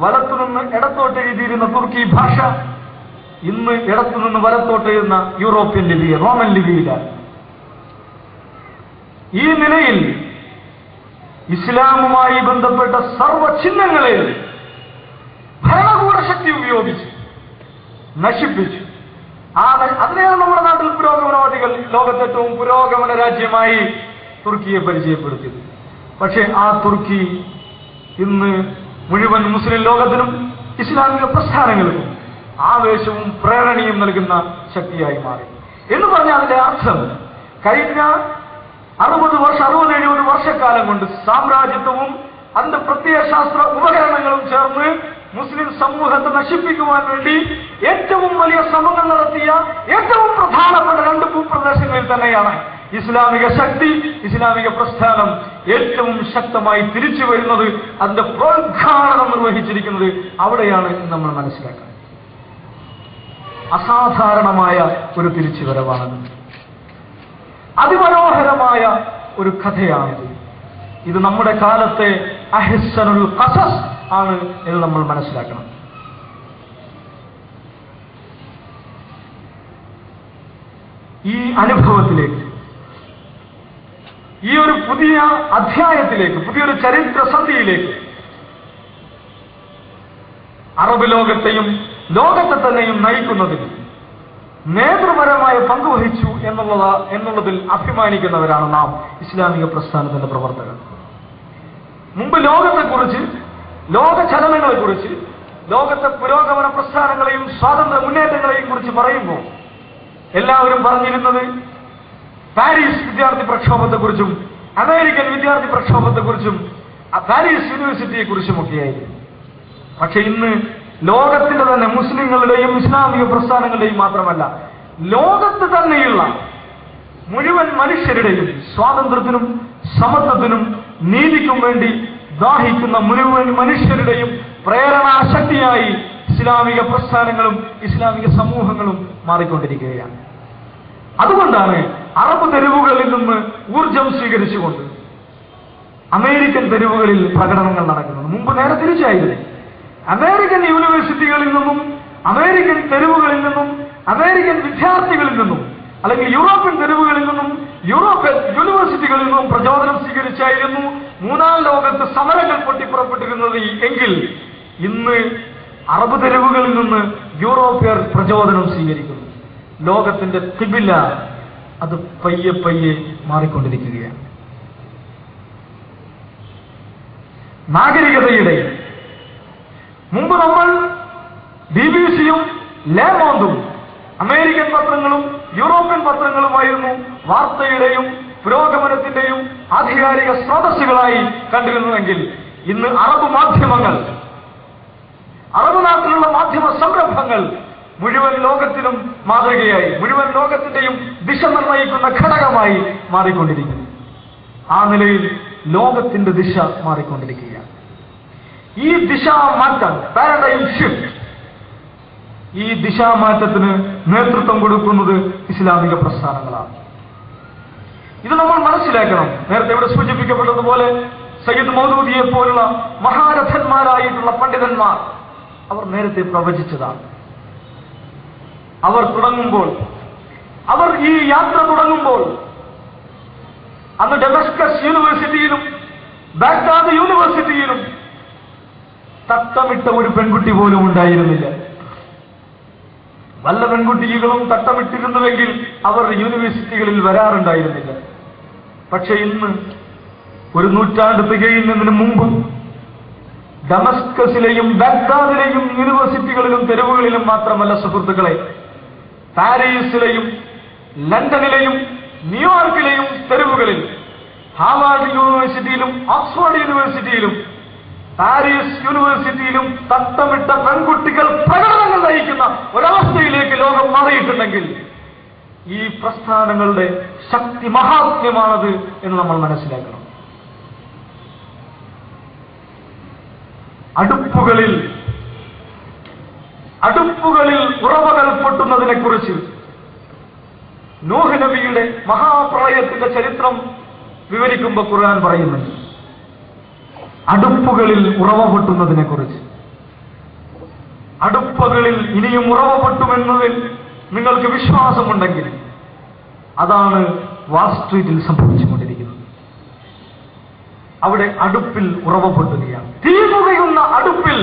വലത്തുനിന്ന് ഇടത്തോട്ട് എഴുതിയിരുന്ന തുർക്കി ഭാഷ ഇന്ന് ഇടത്തുനിന്ന് വലത്തോട്ട് എഴുന്ന യൂറോപ്യൻ ലിപി, റോമൻ ലിപിയിലാണ്. ഈ നിലയിൽ ഇസ്ലാമുമായി ബന്ധപ്പെട്ട സർവ്വ ചിഹ്നങ്ങളെ ഭരണകൂട ശക്തി ഉപയോഗിച്ച് നശിപ്പിച്ചു. അതിനെയാണ് നമ്മുടെ നാട്ടിൽ പുരോഗമനവാദികൾ ലോകത്തെ ഏറ്റവും പുരോഗമന രാജ്യമായി തുർക്കിയെ പരിചയപ്പെടുത്തിയത്. പക്ഷേ ആ തുർക്കി ഇന്ന് മുഴുവൻ മുസ്ലിം ലോകത്തിനും ഇസ്ലാമിക പ്രസ്ഥാനങ്ങൾക്കും ആവേശവും പ്രേരണയും നൽകുന്ന ശക്തിയായി മാറി എന്ന് പറഞ്ഞാൽ അതിന്റെ അർത്ഥം കഴിഞ്ഞ 60-70 വർഷക്കാലം കൊണ്ട് സാമ്രാജ്യത്വവും അതിന്റെ പ്രത്യയശാസ്ത്ര ഉപകരണങ്ങളും ചേർന്ന് മുസ്ലിം സമൂഹത്തെ നശിപ്പിക്കുവാൻ വേണ്ടി ഏറ്റവും വലിയ ശ്രമങ്ങൾ നടത്തിയ ഏറ്റവും പ്രധാനപ്പെട്ട 2 ഭൂപ്രദേശങ്ങളിൽ തന്നെയാണ് ഇസ്ലാമിക ശക്തി, ഇസ്ലാമിക പ്രസ്ഥാനം ഏറ്റവും ശക്തമായി തിരിച്ചു വരുന്നത്. അതിന്റെ പ്രോദ്ഘാടനം നിർവഹിച്ചിരിക്കുന്നത് അവിടെയാണ് നമ്മൾ മനസ്സിലാക്കുന്നത്. അസാധാരണമായ ഒരു തിരിച്ചുവരവാണത്. അതിമനോഹരമായ ഒരു കഥയാണിത്. ഇത് നമ്മുടെ കാലത്തെ അഹ്സനുൽ ഖസസ് ആണ് എന്ന് നമ്മൾ മനസ്സിലാക്കണം. ഈ അനുഭവത്തിലേക്ക്, ഈ ഒരു പുതിയ അധ്യായത്തിലേക്ക്, പുതിയൊരു ചരിത്ര സന്ധിയിലേക്ക് അറബ് ലോകത്തെയും ലോകത്തെ തന്നെയും നയിക്കുന്നതിൽ നേതൃപരമായ പങ്കുവഹിച്ചു എന്നുള്ളതിൽ അഭിമാനിക്കുന്നവരാണ് നാം, ഇസ്ലാമിക പ്രസ്ഥാനത്തിന്റെ പ്രവർത്തകർ. മുമ്പ് ലോകത്തെക്കുറിച്ച്, ലോക ചലനങ്ങളെക്കുറിച്ച്, ലോകത്തെ പുരോഗമന പ്രസ്ഥാനങ്ങളെയും സ്വാതന്ത്ര്യ മുന്നേറ്റങ്ങളെയും കുറിച്ച് പറയുമ്പോൾ എല്ലാവരും പറഞ്ഞിരുന്നത് പാരീസ് വിദ്യാർത്ഥി പ്രക്ഷോഭത്തെക്കുറിച്ചും അമേരിക്കൻ വിദ്യാർത്ഥി പ്രക്ഷോഭത്തെക്കുറിച്ചും പാരീസ് യൂണിവേഴ്സിറ്റിയെക്കുറിച്ചുമൊക്കെയായിരുന്നു. പക്ഷെ ഇന്ന് ലോകത്തിന്റെ തന്നെ മുസ്ലിങ്ങളുടെയും ഇസ്ലാമിക പ്രസ്ഥാനങ്ങളുടെയും മാത്രമല്ല, ലോകത്ത് തന്നെയുള്ള മുഴുവൻ മനുഷ്യരുടെയും സ്വാതന്ത്ര്യത്തിനും സമത്വത്തിനും നീതിക്കും വേണ്ടി ദാഹിക്കുന്ന മുഴുവൻ മനുഷ്യരുടെയും പ്രേരണാശക്തിയായി ഇസ്ലാമിക പ്രസ്ഥാനങ്ങളും ഇസ്ലാമിക സമൂഹങ്ങളും മാറിക്കൊണ്ടിരിക്കുകയാണ്. അതുകൊണ്ടാണ് അറബ് തെരുവുകളിൽ നിന്ന് ഊർജം സ്വീകരിച്ചുകൊണ്ട് അമേരിക്കൻ തെരുവുകളിൽ പ്രകടനങ്ങൾ നടക്കുന്നത്. മുമ്പ് നേരെ തിരിച്ചായിരുന്നു. അമേരിക്കൻ യൂണിവേഴ്സിറ്റികളിൽ നിന്നും, അമേരിക്കൻ തെരുവുകളിൽ നിന്നും, അമേരിക്കൻ വിദ്യാർത്ഥികളിൽ നിന്നും, അല്ലെങ്കിൽ യൂറോപ്യൻ തെരുവുകളിൽ നിന്നും, യൂറോപ്യൻ യൂണിവേഴ്സിറ്റികളിൽ നിന്നും പ്രചോദനം സ്വീകരിച്ചായിരുന്നു മൂന്നാം ലോകത്ത് സമരങ്ങൾ പൊട്ടിപ്പുറപ്പെട്ടിരുന്നത് എങ്കിൽ ഇന്ന് അറബ് തെരുവുകളിൽ നിന്ന് യൂറോപ്യർ പ്രചോദനം സ്വീകരിക്കുന്നു. ലോകത്തിന്റെ ഖിബില അത് പയ്യെ പയ്യെ മാറിക്കൊണ്ടിരിക്കുകയാണ്. നാഗരികതയുടെ മുമ്പ് നമ്മൾ BBC-യും ലേമോണ്ടും അമേരിക്കൻ പത്രങ്ങളും യൂറോപ്യൻ പത്രങ്ങളുമായിരുന്നു വാർത്തയുടെയും പുരോഗമനത്തിന്റെയും ആധികാരിക സ്രോതസ്സുകളായി കണ്ടിരുന്നുവെങ്കിൽ ഇന്ന് അറബ് മാധ്യമങ്ങൾ, അറബ് നാട്ടിലുള്ള മാധ്യമ സംരംഭങ്ങൾ മുഴുവൻ ലോകത്തിനും മാതൃകയായി, മുഴുവൻ ലോകത്തിന്റെയും ദിശ നിർണ്ണയിക്കുന്ന ഘടകമായി മാറിക്കൊണ്ടിരിക്കുന്നു. ആ നിലയിൽ ലോകത്തിന്റെ ദിശ മാറിക്കൊണ്ടിരിക്കുകയാണ്. ഈ ദിശാമാറ്റം, പാരഡൈം ഷിഫ്റ്റ്, ഈ ദിശാമാറ്റത്തിന് നേതൃത്വം കൊടുക്കുന്നത് ഇസ്ലാമിക പ്രസ്ഥാനങ്ങളാണ്. ഇത് നമ്മൾ മനസ്സിലാക്കണം. നേരത്തെ ഇവിടെ സൂചിപ്പിക്കപ്പെട്ടതുപോലെ സയ്യിദ് മൗദൂദിയെ പോലുള്ള മഹാരഥന്മാരായിട്ടുള്ള പണ്ഡിതന്മാർ അവർ നേരത്തെ പ്രവചിച്ചതാണ്. അവർ തുടങ്ങുമ്പോൾ, അവർ ഈ യാത്ര തുടങ്ങുമ്പോൾ അന്ന് ഡെമസ്കസ് യൂണിവേഴ്സിറ്റിയിലും ബാഗ്ദാദ് യൂണിവേഴ്സിറ്റിയിലും തട്ടമിട്ട ഒരു പെൺകുട്ടി പോലും ഉണ്ടായിരുന്നില്ല. വല്ല പെൺകുട്ടികളും തട്ടമിട്ടിരുന്നുവെങ്കിൽ അവർ യൂണിവേഴ്സിറ്റികളിൽ വരാറുണ്ടായിരുന്നില്ല. പക്ഷെ ഇന്ന് ഒരു നൂറ്റാണ്ട് തികയുന്നതിന് മുമ്പ് ഡമസ്കസിലെയും ബാഗ്ദാദിലെയും യൂണിവേഴ്സിറ്റികളിലും തെരുവുകളിലും മാത്രമല്ല സുഹൃത്തുക്കളെ, പാരീസിലെയും ലണ്ടനിലെയും ന്യൂയോർക്കിലെയും തെരുവുകളിൽ, ഹാർവാർഡ് യൂണിവേഴ്സിറ്റിയിലും ഓക്സ്ഫോർഡ് യൂണിവേഴ്സിറ്റിയിലും പാരീസ് യൂണിവേഴ്സിറ്റിയിലും തട്ടമിട്ട പെൺകുട്ടികൾ പ്രകടനങ്ങൾ നയിക്കുന്ന ഒരവസ്ഥയിലേക്ക് ലോകം മാറിയിട്ടുണ്ടെങ്കിൽ ഈ പ്രസ്ഥാനങ്ങളുടെ ശക്തി മഹാത്മ്യമാണത് എന്ന് നമ്മൾ മനസ്സിലാക്കണം. അടുപ്പുകളിൽ ഉറവകൾ പൊട്ടുന്നതിനെ കുറിച്ച് നൂഹ് നബിയുടെ മഹാപ്രളയത്തിന്റെ ചരിത്രം വിവരിക്കുമ്പോൾ ഖുർആൻ പറയുന്നുണ്ട്. അടുപ്പുകളിൽ ഉറവ പൊട്ടുന്നതിനെ കുറിച്ച് അടുപ്പകളിൽ ഇനിയും ഉറവപ്പെട്ടുമെന്നതിൽ നിങ്ങൾക്ക് വിശ്വാസമുണ്ടെങ്കിൽ അതാണ് വാൾ സ്ട്രീറ്റിൽ സംഭവിച്ചുകൊണ്ടിരിക്കുന്നത്. അവിടെ അടുപ്പിൽ ഉറവപ്പെട്ടുകയാണ്. തീ പുകയുന്ന അടുപ്പിൽ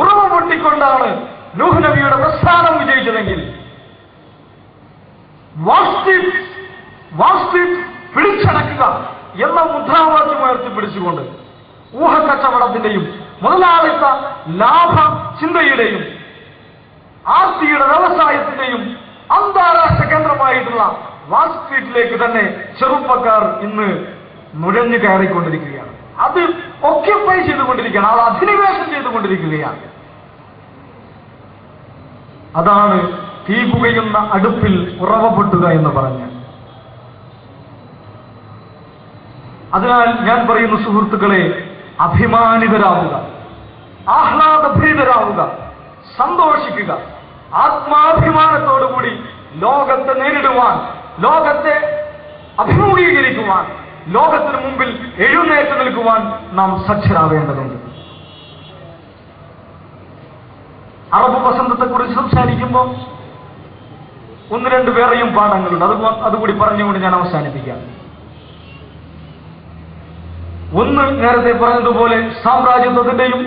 ഉറവപ്പെട്ടിക്കൊണ്ടാണ് നൂഹ് നബിയുടെ പ്രസ്ഥാനം വിജയിച്ചതെങ്കിൽ വാൾ സ്ട്രീറ്റ് പിടിച്ചടക്കുക എന്ന മുദ്രാവാക്യം ഉയർത്തിപ്പിടിച്ചുകൊണ്ട് ഊഹക്കച്ചവടത്തിന്റെയും മുതലാളിത്ത ലാഭ ചിന്തയുടെയും ആർത്തിയുടെ വ്യവസായത്തിന്റെയും അന്താരാഷ്ട്ര കേന്ദ്രമായിട്ടുള്ള വാൾ സ്ട്രീറ്റിലേക്ക് തന്നെ ചെറുപ്പക്കാർ ഇന്ന് നുഴഞ്ഞു കയറിക്കൊണ്ടിരിക്കുകയാണ്. അത് ഓക്യുപ്പൈ ചെയ്തുകൊണ്ടിരിക്കുകയാണ്, അത് അധിനിവേശം ചെയ്തുകൊണ്ടിരിക്കുകയാണ്. അതാണ് തീ പുകയുന്ന അടുപ്പിൽ ഉറവപ്പെട്ടുക എന്ന് പറഞ്ഞ്. അതിനാൽ ഞാൻ പറയുന്ന സുഹൃത്തുക്കളെ, അഭിമാനിതരാവുക, ആഹ്ലാദഭരിതരാവുക, സന്തോഷിക്കുക, ആത്മാഭിമാനത്തോടുകൂടി ലോകത്തെ നേരിടുവാൻ, ലോകത്തെ അഭിമുഖീകരിക്കുവാൻ, ലോകത്തിന് മുമ്പിൽ എഴുന്നേറ്റ് നിൽക്കുവാൻ നാം സജ്ജരാവേണ്ടതുണ്ട്. അറബ് വസന്തത്തെക്കുറിച്ച് സംസാരിക്കുമ്പോൾ ഒന്ന് രണ്ട് വേറെയും പാഠങ്ങളുണ്ട്. അതുകൂടി പറഞ്ഞുകൊണ്ട് ഞാൻ അവസാനിപ്പിക്കാം. ഒന്ന്, നേരത്തെ പറഞ്ഞതുപോലെ സാമ്രാജ്യത്വത്തിന്റെയും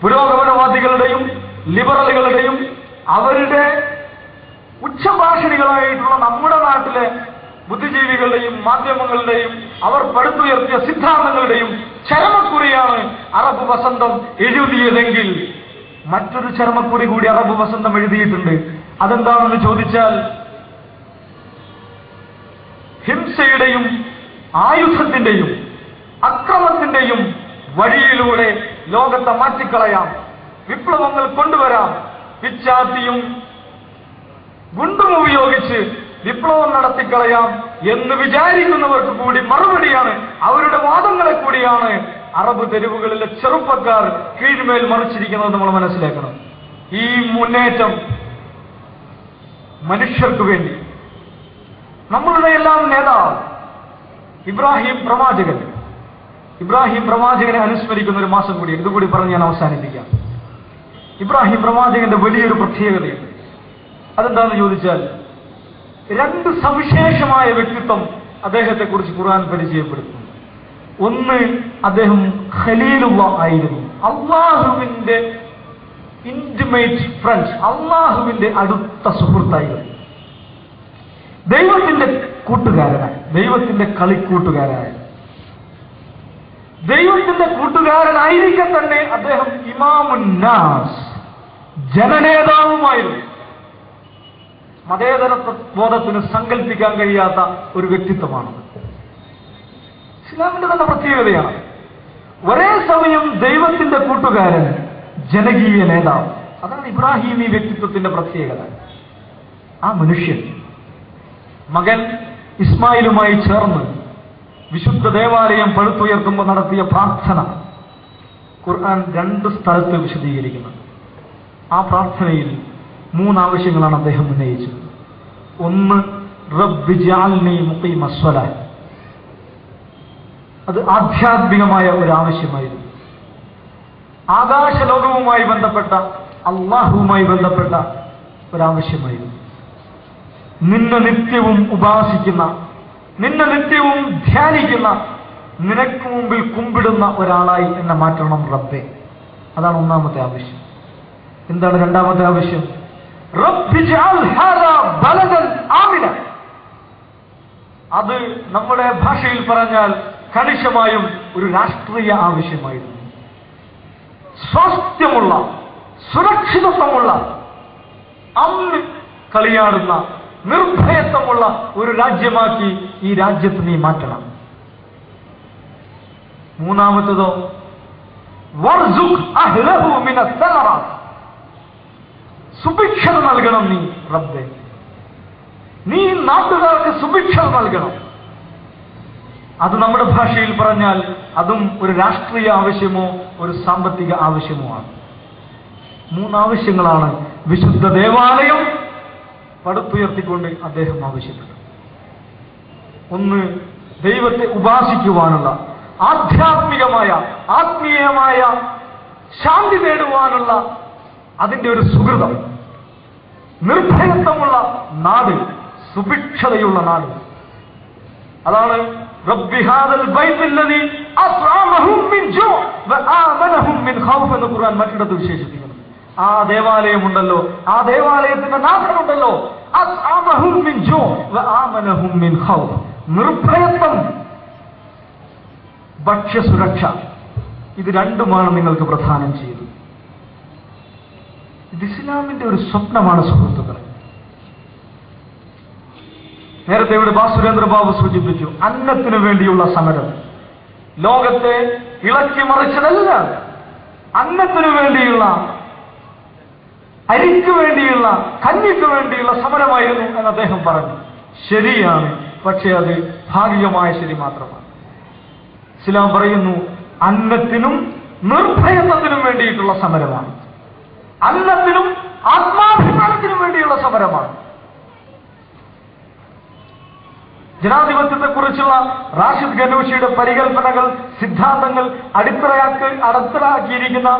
പുരോഗമനവാദികളുടെയും ലിബറലുകളുടെയും അവരുടെ ഉച്ചഭാഷണികളായിട്ടുള്ള നമ്മുടെ നാട്ടിലെ ബുദ്ധിജീവികളുടെയും മാധ്യമങ്ങളുടെയും അവർ പടുത്തുയർത്തിയ സിദ്ധാന്തങ്ങളുടെയും ചരമക്കുറിയാണ് അറബ് വസന്തം എഴുതിയതെങ്കിൽ മറ്റൊരു ചരമക്കുറി കൂടി അറബ് വസന്തം എഴുതിയിട്ടുണ്ട്. അതെന്താണെന്ന് ചോദിച്ചാൽ, ഹിംസയുടെയും ആയുധത്തിന്റെയും അക്രമത്തിന്റെയും വഴിയിലൂടെ ലോകത്തെ മാറ്റിക്കളയാം, വിപ്ലവങ്ങൾ കൊണ്ടുവരാം, പിച്ചാത്തിയും ഗുണ്ടും ഉപയോഗിച്ച് വിപ്ലവം നടത്തിക്കളയാം എന്ന് വിചാരിക്കുന്നവർക്ക് കൂടി മറുപടിയാണ്, അവരുടെ വാദങ്ങളെ കൂടിയാണ് അറബ് തെരുവുകളിലെ ചെറുപ്പക്കാർ കീഴ്മേൽ മറിച്ചിരിക്കുന്നത് നമ്മൾ മനസ്സിലാക്കണം. ഈ മുന്നേറ്റം മനുഷ്യർക്ക് വേണ്ടി നമ്മളുടെ എല്ലാം നേതാവ് ഇബ്രാഹിം പ്രവാചകനെ അനുസ്മരിക്കുന്ന ഒരു മാസം കൂടി, ഇതുകൂടി പറഞ്ഞ് ഞാൻ അവസാനിപ്പിക്കാം. ഇബ്രാഹിം പ്രവാചകന്റെ വലിയൊരു പ്രത്യേകതയുണ്ട്. അതെന്താണെന്ന് ചോദിച്ചാൽ, രണ്ട് സവിശേഷമായ വ്യക്തിത്വം അദ്ദേഹത്തെക്കുറിച്ച് ഖുർആൻ പരിചയപ്പെടുത്തുന്നു. ഒന്ന്, അദ്ദേഹം ഖലീലുള്ളാ ആയിരുന്നു, അള്ളാഹുവിന്റെ ഇന്റിമേറ്റ് ഫ്രണ്ട്, അള്ളാഹുവിന്റെ അടുത്ത സുഹൃത്തായിരുന്നു, ദൈവത്തിന്റെ കൂട്ടുകാരനായി, ദൈവത്തിന്റെ കളിക്കൂട്ടുകാരായ, ദൈവത്തിന്റെ കൂട്ടുകാരനായിരിക്കെ തന്നെ അദ്ദേഹം ഇമാമുന്നാസ്, ജനനേതാവുമായിരുന്നു. മതേതരത്വ ബോധത്തിന് സങ്കല്പിക്കാൻ കഴിയാത്ത ഒരു വ്യക്തിത്വമാണ്. ഇസ്ലാമിന്റെ തന്നെ പ്രത്യേകതയാണ്. ഒരേ സമയം ദൈവത്തിന്റെ കൂട്ടുകാരൻ, ജനകീയ നേതാവ്. അതാണ് ഇബ്രാഹിമി വ്യക്തിത്വത്തിന്റെ പ്രത്യേകത. ആ മനുഷ്യൻ മകൻ ഇസ്മായിലുമായി ചേർന്ന് വിശുദ്ധ ദേവാലയം പടുത്തുയർത്തുമ്പോൾ നടത്തിയ പ്രാർത്ഥന ഖുർആൻ 2 സ്ഥലത്ത് വിശദീകരിക്കുന്നു. ആ പ്രാർത്ഥനയിൽ 3 ആവശ്യങ്ങളാണ് അദ്ദേഹം ഉന്നയിച്ചത്. ഒന്ന്, റബ്ബി ജഅൽനി മുഖീമസ്സലാഹ്. അത് ആധ്യാത്മികമായ ഒരു ആവശ്യമായിരുന്നു. ആകാശലോകവുമായി ബന്ധപ്പെട്ട, അള്ളാഹുവുമായി ബന്ധപ്പെട്ട ഒരാവശ്യമായിരുന്നു. നിന്നെ നിത്യവും ഉപാസിക്കുന്ന, നിന്നെ നിത്യവും ധ്യാനിക്കുന്ന, നിനക്ക് മുമ്പിൽ കുമ്പിടുന്ന ഒരാളായി എന്നെ മാറ്റണം റബ്ബേ. അതാണ് ഒന്നാമത്തെ ആവശ്യം. എന്താണ് രണ്ടാമത്തെ ആവശ്യം? റബ്ബി ജഅൽ ഹാദാ ബലദൻ ആമിന. അത് നമ്മുടെ ഭാഷയിൽ പറഞ്ഞാൽ കണിശമായും ഒരു രാഷ്ട്രീയ ആവശ്യമായിരുന്നു. സ്വാസ്ഥ്യമുള്ള, സുരക്ഷിതത്വമുള്ള, അന്ന് കളിയാടുന്ന, നിർഭയത്വമുള്ള ഒരു രാജ്യമാക്കി ഈ രാജ്യത്ത് നീ മാറ്റണം. മൂന്നാമത്തതോ, വർസുഖ് അഹ്ലഹു മിനസ് സമറാത്ത്. സുഭിക്ഷത നൽകണം നീ റബ്ബേ, നീ നാട്ടുകാർക്ക് സുഭിക്ഷത നൽകണം. അത് നമ്മുടെ ഭാഷയിൽ പറഞ്ഞാൽ അതും ഒരു രാഷ്ട്രീയ ആവശ്യമോ ഒരു സാമ്പത്തിക ആവശ്യമോ ആണ്. 3 ആവശ്യങ്ങളാണ് വിശുദ്ധ ദേവാലയം പടുത്തുയർത്തിക്കൊണ്ട് അദ്ദേഹം ആവശ്യപ്പെട്ടു. ഒന്ന്, ദൈവത്തെ ഉപാസിക്കുവാനുള്ള, ആധ്യാത്മികമായ, ആത്മീയമായ ശാന്തി നേടുവാനുള്ള അതിന്റെ ഒരു സുഹൃതം, നിർഭയത്വമുള്ള നാട്, സുഭിക്ഷതയുള്ള നാട്. അതാണ് റബ്ബി ഹാദൽ ബൈത്തുല്ലദീ അത്അമഹും മിൻ ജൂ വആമനഹും മിൻ ഖൗഫ് എന്ന് ഖുർആൻ മറ്റിടത്ത് വിശേഷിപ്പിക്കുന്നു. ആ ദേവാലയമുണ്ടല്ലോ, ആ ദേവാലയത്തിന്റെ നാഥനുണ്ടല്ലോ, അത്അമഹും മിൻ ജൂ വആമനഹും മിൻ ഖൗഫ്, നിർഭയത്വം, ഭക്ഷ്യസുരക്ഷ, ഇത് രണ്ടുമാണ് നിങ്ങൾക്ക് പ്രദാനം ചെയ്തത്. ഇത് ഇസ്ലാമിന്റെ ഒരു സ്വപ്നമാണ് സുഹൃത്തുക്കളെ. നേരത്തെ ഇവിടെ സുരേന്ദ്ര ബാബു സൂചിപ്പിച്ചു, അന്നത്തിനു വേണ്ടിയുള്ള സമരം. ലോകത്തെ ഇളക്കി മറിച്ചതല്ല, അന്നത്തിനു വേണ്ടിയുള്ള, അരിക്ക് വേണ്ടിയുള്ള, കഞ്ഞിക്ക് വേണ്ടിയുള്ള സമരമായിരുന്നു എന്ന് അദ്ദേഹം പറഞ്ഞു. ശരിയാണ്, പക്ഷേ അത് ഭാഗികമായ ശരി മാത്രമാണ്. ഇസ്ലാം പറയുന്നു അന്നത്തിനും നിർഭയത്വത്തിനും വേണ്ടിയിട്ടുള്ള സമരമാണ്, അന്നത്തിനും ആത്മാഭിമാനത്തിനും വേണ്ടിയുള്ള സമരമാണ്. ജനാധിപത്യത്തെക്കുറിച്ചുള്ള റാഷിദ് ഖനൂഷിയുടെ പരികൽപ്പനകൾ, സിദ്ധാന്തങ്ങൾ അടിത്തറയാക്കിയിരിക്കുന്ന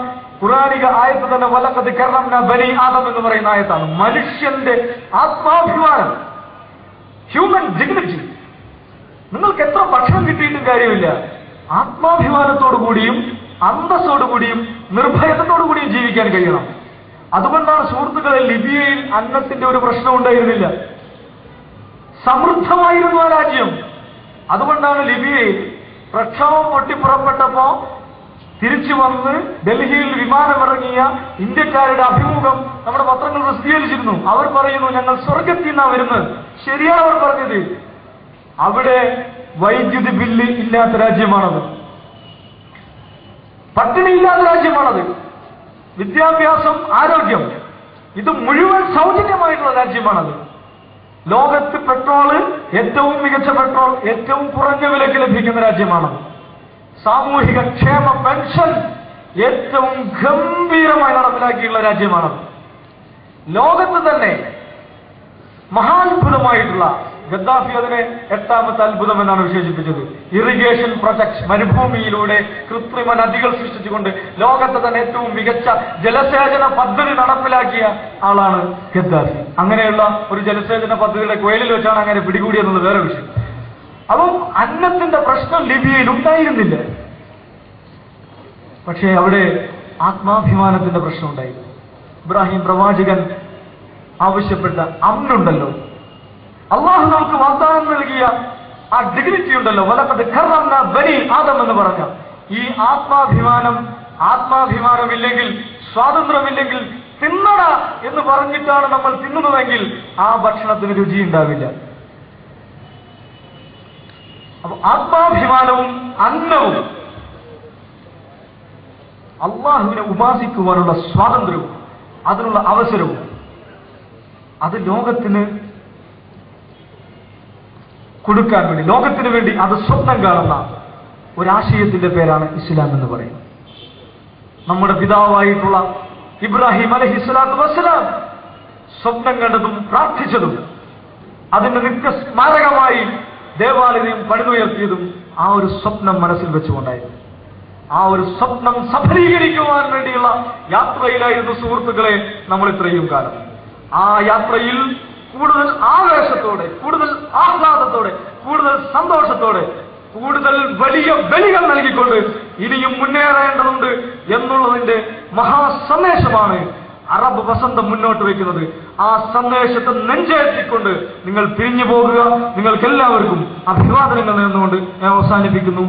ഖുർആനിക ആയത്ത് തന്നെ വലഖദ് കറംനാ ബനി ആദം എന്ന് പറയുന്ന ആയത്താണ്. മനുഷ്യന്റെ ആത്മാഭിമാനം, ഹ്യൂമൻ ഡിഗ്നിറ്റി. നിങ്ങൾക്ക് എത്ര ഭക്ഷണം കിട്ടിയിട്ടും കാര്യമില്ല, ആത്മാഭിമാനത്തോടുകൂടിയും അന്തസ്സോടുകൂടിയും നിർഭയത്തോടുകൂടിയും ജീവിക്കാൻ കഴിയണം. അതുകൊണ്ടാണ് സുഹൃത്തുക്കളെ, ലിബിയയിൽ അന്നത്തിന്റെ ഒരു പ്രശ്നം ഉണ്ടായിരുന്നില്ല, സമൃദ്ധമായിരുന്നു ആ രാജ്യം. അതുകൊണ്ടാണ് ലിബിയയിൽ പ്രക്ഷോഭം പൊട്ടിപ്പുറപ്പെട്ടപ്പോ തിരിച്ചു വന്ന് ഡൽഹിയിൽ വിമാനമിറങ്ങിയ ഇന്ത്യക്കാരുടെ അഭിമുഖം നമ്മുടെ പത്രങ്ങൾ പ്രസിദ്ധീകരിച്ചിരുന്നു. അവർ പറയുന്നു, ഞങ്ങൾ സ്വർഗത്തിൽ നിന്നാണ് വരുന്നത്. ശരിയാണ് അവർ പറഞ്ഞത്. അവിടെ വൈദ്യുതി ബില്ല് ഇല്ലാത്ത രാജ്യമാണത്, പട്ടിണിയില്ലാത്ത രാജ്യമാണത്, വിദ്യാഭ്യാസം, ആരോഗ്യം, ഇത് മുഴുവൻ സൗജന്യമായിട്ടുള്ള രാജ്യമാണത്. ലോകത്ത് പെട്രോള്, ഏറ്റവും മികച്ച പെട്രോൾ ഏറ്റവും കുറഞ്ഞ വിലയ്ക്ക് ലഭിക്കുന്ന രാജ്യമാണത്. സാമൂഹിക ക്ഷേമ പെൻഷൻ ഏറ്റവും ഗംഭീരമായി നടപ്പിലാക്കിയുള്ള രാജ്യമാണത്. ലോകത്ത് തന്നെ മഹാത്ഭുതമായിട്ടുള്ള, ഗദ്ദാഫി അതിനെ 8ാമത്തെ അത്ഭുതം എന്നാണ് വിശേഷിപ്പിച്ചത്, ഇറിഗേഷൻ പ്രൊജക്ട്, മരുഭൂമിയിലൂടെ കൃത്രിമ നദികൾ സൃഷ്ടിച്ചുകൊണ്ട് ലോകത്തെ തന്നെ ഏറ്റവും മികച്ച ജലസേചന പദ്ധതി നടപ്പിലാക്കിയ ആളാണ് ഗദ്ദാഫി. അങ്ങനെയുള്ള ഒരു ജലസേചന പദ്ധതിയുടെ കുഴലിൽ വെച്ചാണ് അങ്ങനെ പിടികൂടിയെന്നത് വേറെ വിഷയം. അപ്പം അന്നത്തിന്റെ പ്രശ്നം ലിബിയയിൽ ഉണ്ടായിരുന്നില്ല, പക്ഷേ അവിടെ ആത്മാഭിമാനത്തിന്റെ പ്രശ്നം ഉണ്ടായിരുന്നു. ഇബ്രാഹിം പ്രവാചകൻ ആവശ്യപ്പെട്ട അമ്നുണ്ടല്ലോ, അള്ളാഹു നമുക്ക് വാഗ്ദാനം നൽകിയ ആ ഡിഗ്നിറ്റി ഉണ്ടല്ലോ, വലഖദ് കറംനാ ബനി ആദം എന്ന് പറഞ്ഞ ഈ ആത്മാഭിമാനമില്ലെങ്കിൽ, സ്വാതന്ത്ര്യമില്ലെങ്കിൽ തിന്നട എന്ന് പറഞ്ഞിട്ടാണ് നമ്മൾ തിന്നുന്നതെങ്കിൽ ആ ഭക്ഷണത്തിന് രുചി ഉണ്ടാവില്ല. അപ്പൊ ആത്മാഭിമാനവും അന്നവും അള്ളാഹുവിനെ ഉപാസിക്കുവാനുള്ള സ്വാതന്ത്ര്യവും അതിനുള്ള അവസരവും അത് ലോകത്തിന് കൊടുക്കാൻ വേണ്ടി, ലോകത്തിന് വേണ്ടി അത് സ്വപ്നം കാണുന്ന ഒരാശയത്തിന്റെ പേരാണ് ഇസ്ലാം എന്ന് പറയുന്നത്. നമ്മുടെ പിതാവായിട്ടുള്ള ഇബ്രാഹിം അലൈഹിസ്സലാത്തു വസ്സലാം സ്വപ്നം കണ്ടതും പ്രാർത്ഥിച്ചതും അതിന്റെ നിത്യസ്മാരകമായി ദേവാലയം പണിതുയർത്തിയതും ആ ഒരു സ്വപ്നം മനസ്സിൽ വെച്ചുകൊണ്ടായിരുന്നു. ആ ഒരു സ്വപ്നം സഫലീകരിക്കുവാൻ വേണ്ടിയുള്ള യാത്രയിലായിരുന്നു സുഹൃത്തുക്കളെ നമ്മൾ ഇത്രയും കാലം. ആ യാത്രയിൽ കൂടുതൽ ആവേശത്തോടെ, കൂടുതൽ ആഹ്ലാദത്തോടെ, കൂടുതൽ സന്തോഷത്തോടെ, കൂടുതൽ വലിയ ബലികൾ നൽകിക്കൊണ്ട് ഇനിയും മുന്നേറേണ്ടതുണ്ട് എന്നുള്ളതിന്റെ മഹാസന്ദേശമാണ് അറബ് വസന്തം മുന്നോട്ട് വയ്ക്കുന്നത്. ആ സന്ദേശത്തെ നെഞ്ചേറ്റിക്കൊണ്ട് നിങ്ങൾ പിരിഞ്ഞു പോകുക. നിങ്ങൾക്ക് എല്ലാവർക്കും അഭിവാദനങ്ങൾ നേർന്നുകൊണ്ട് ഞാൻ അവസാനിപ്പിക്കുന്നു.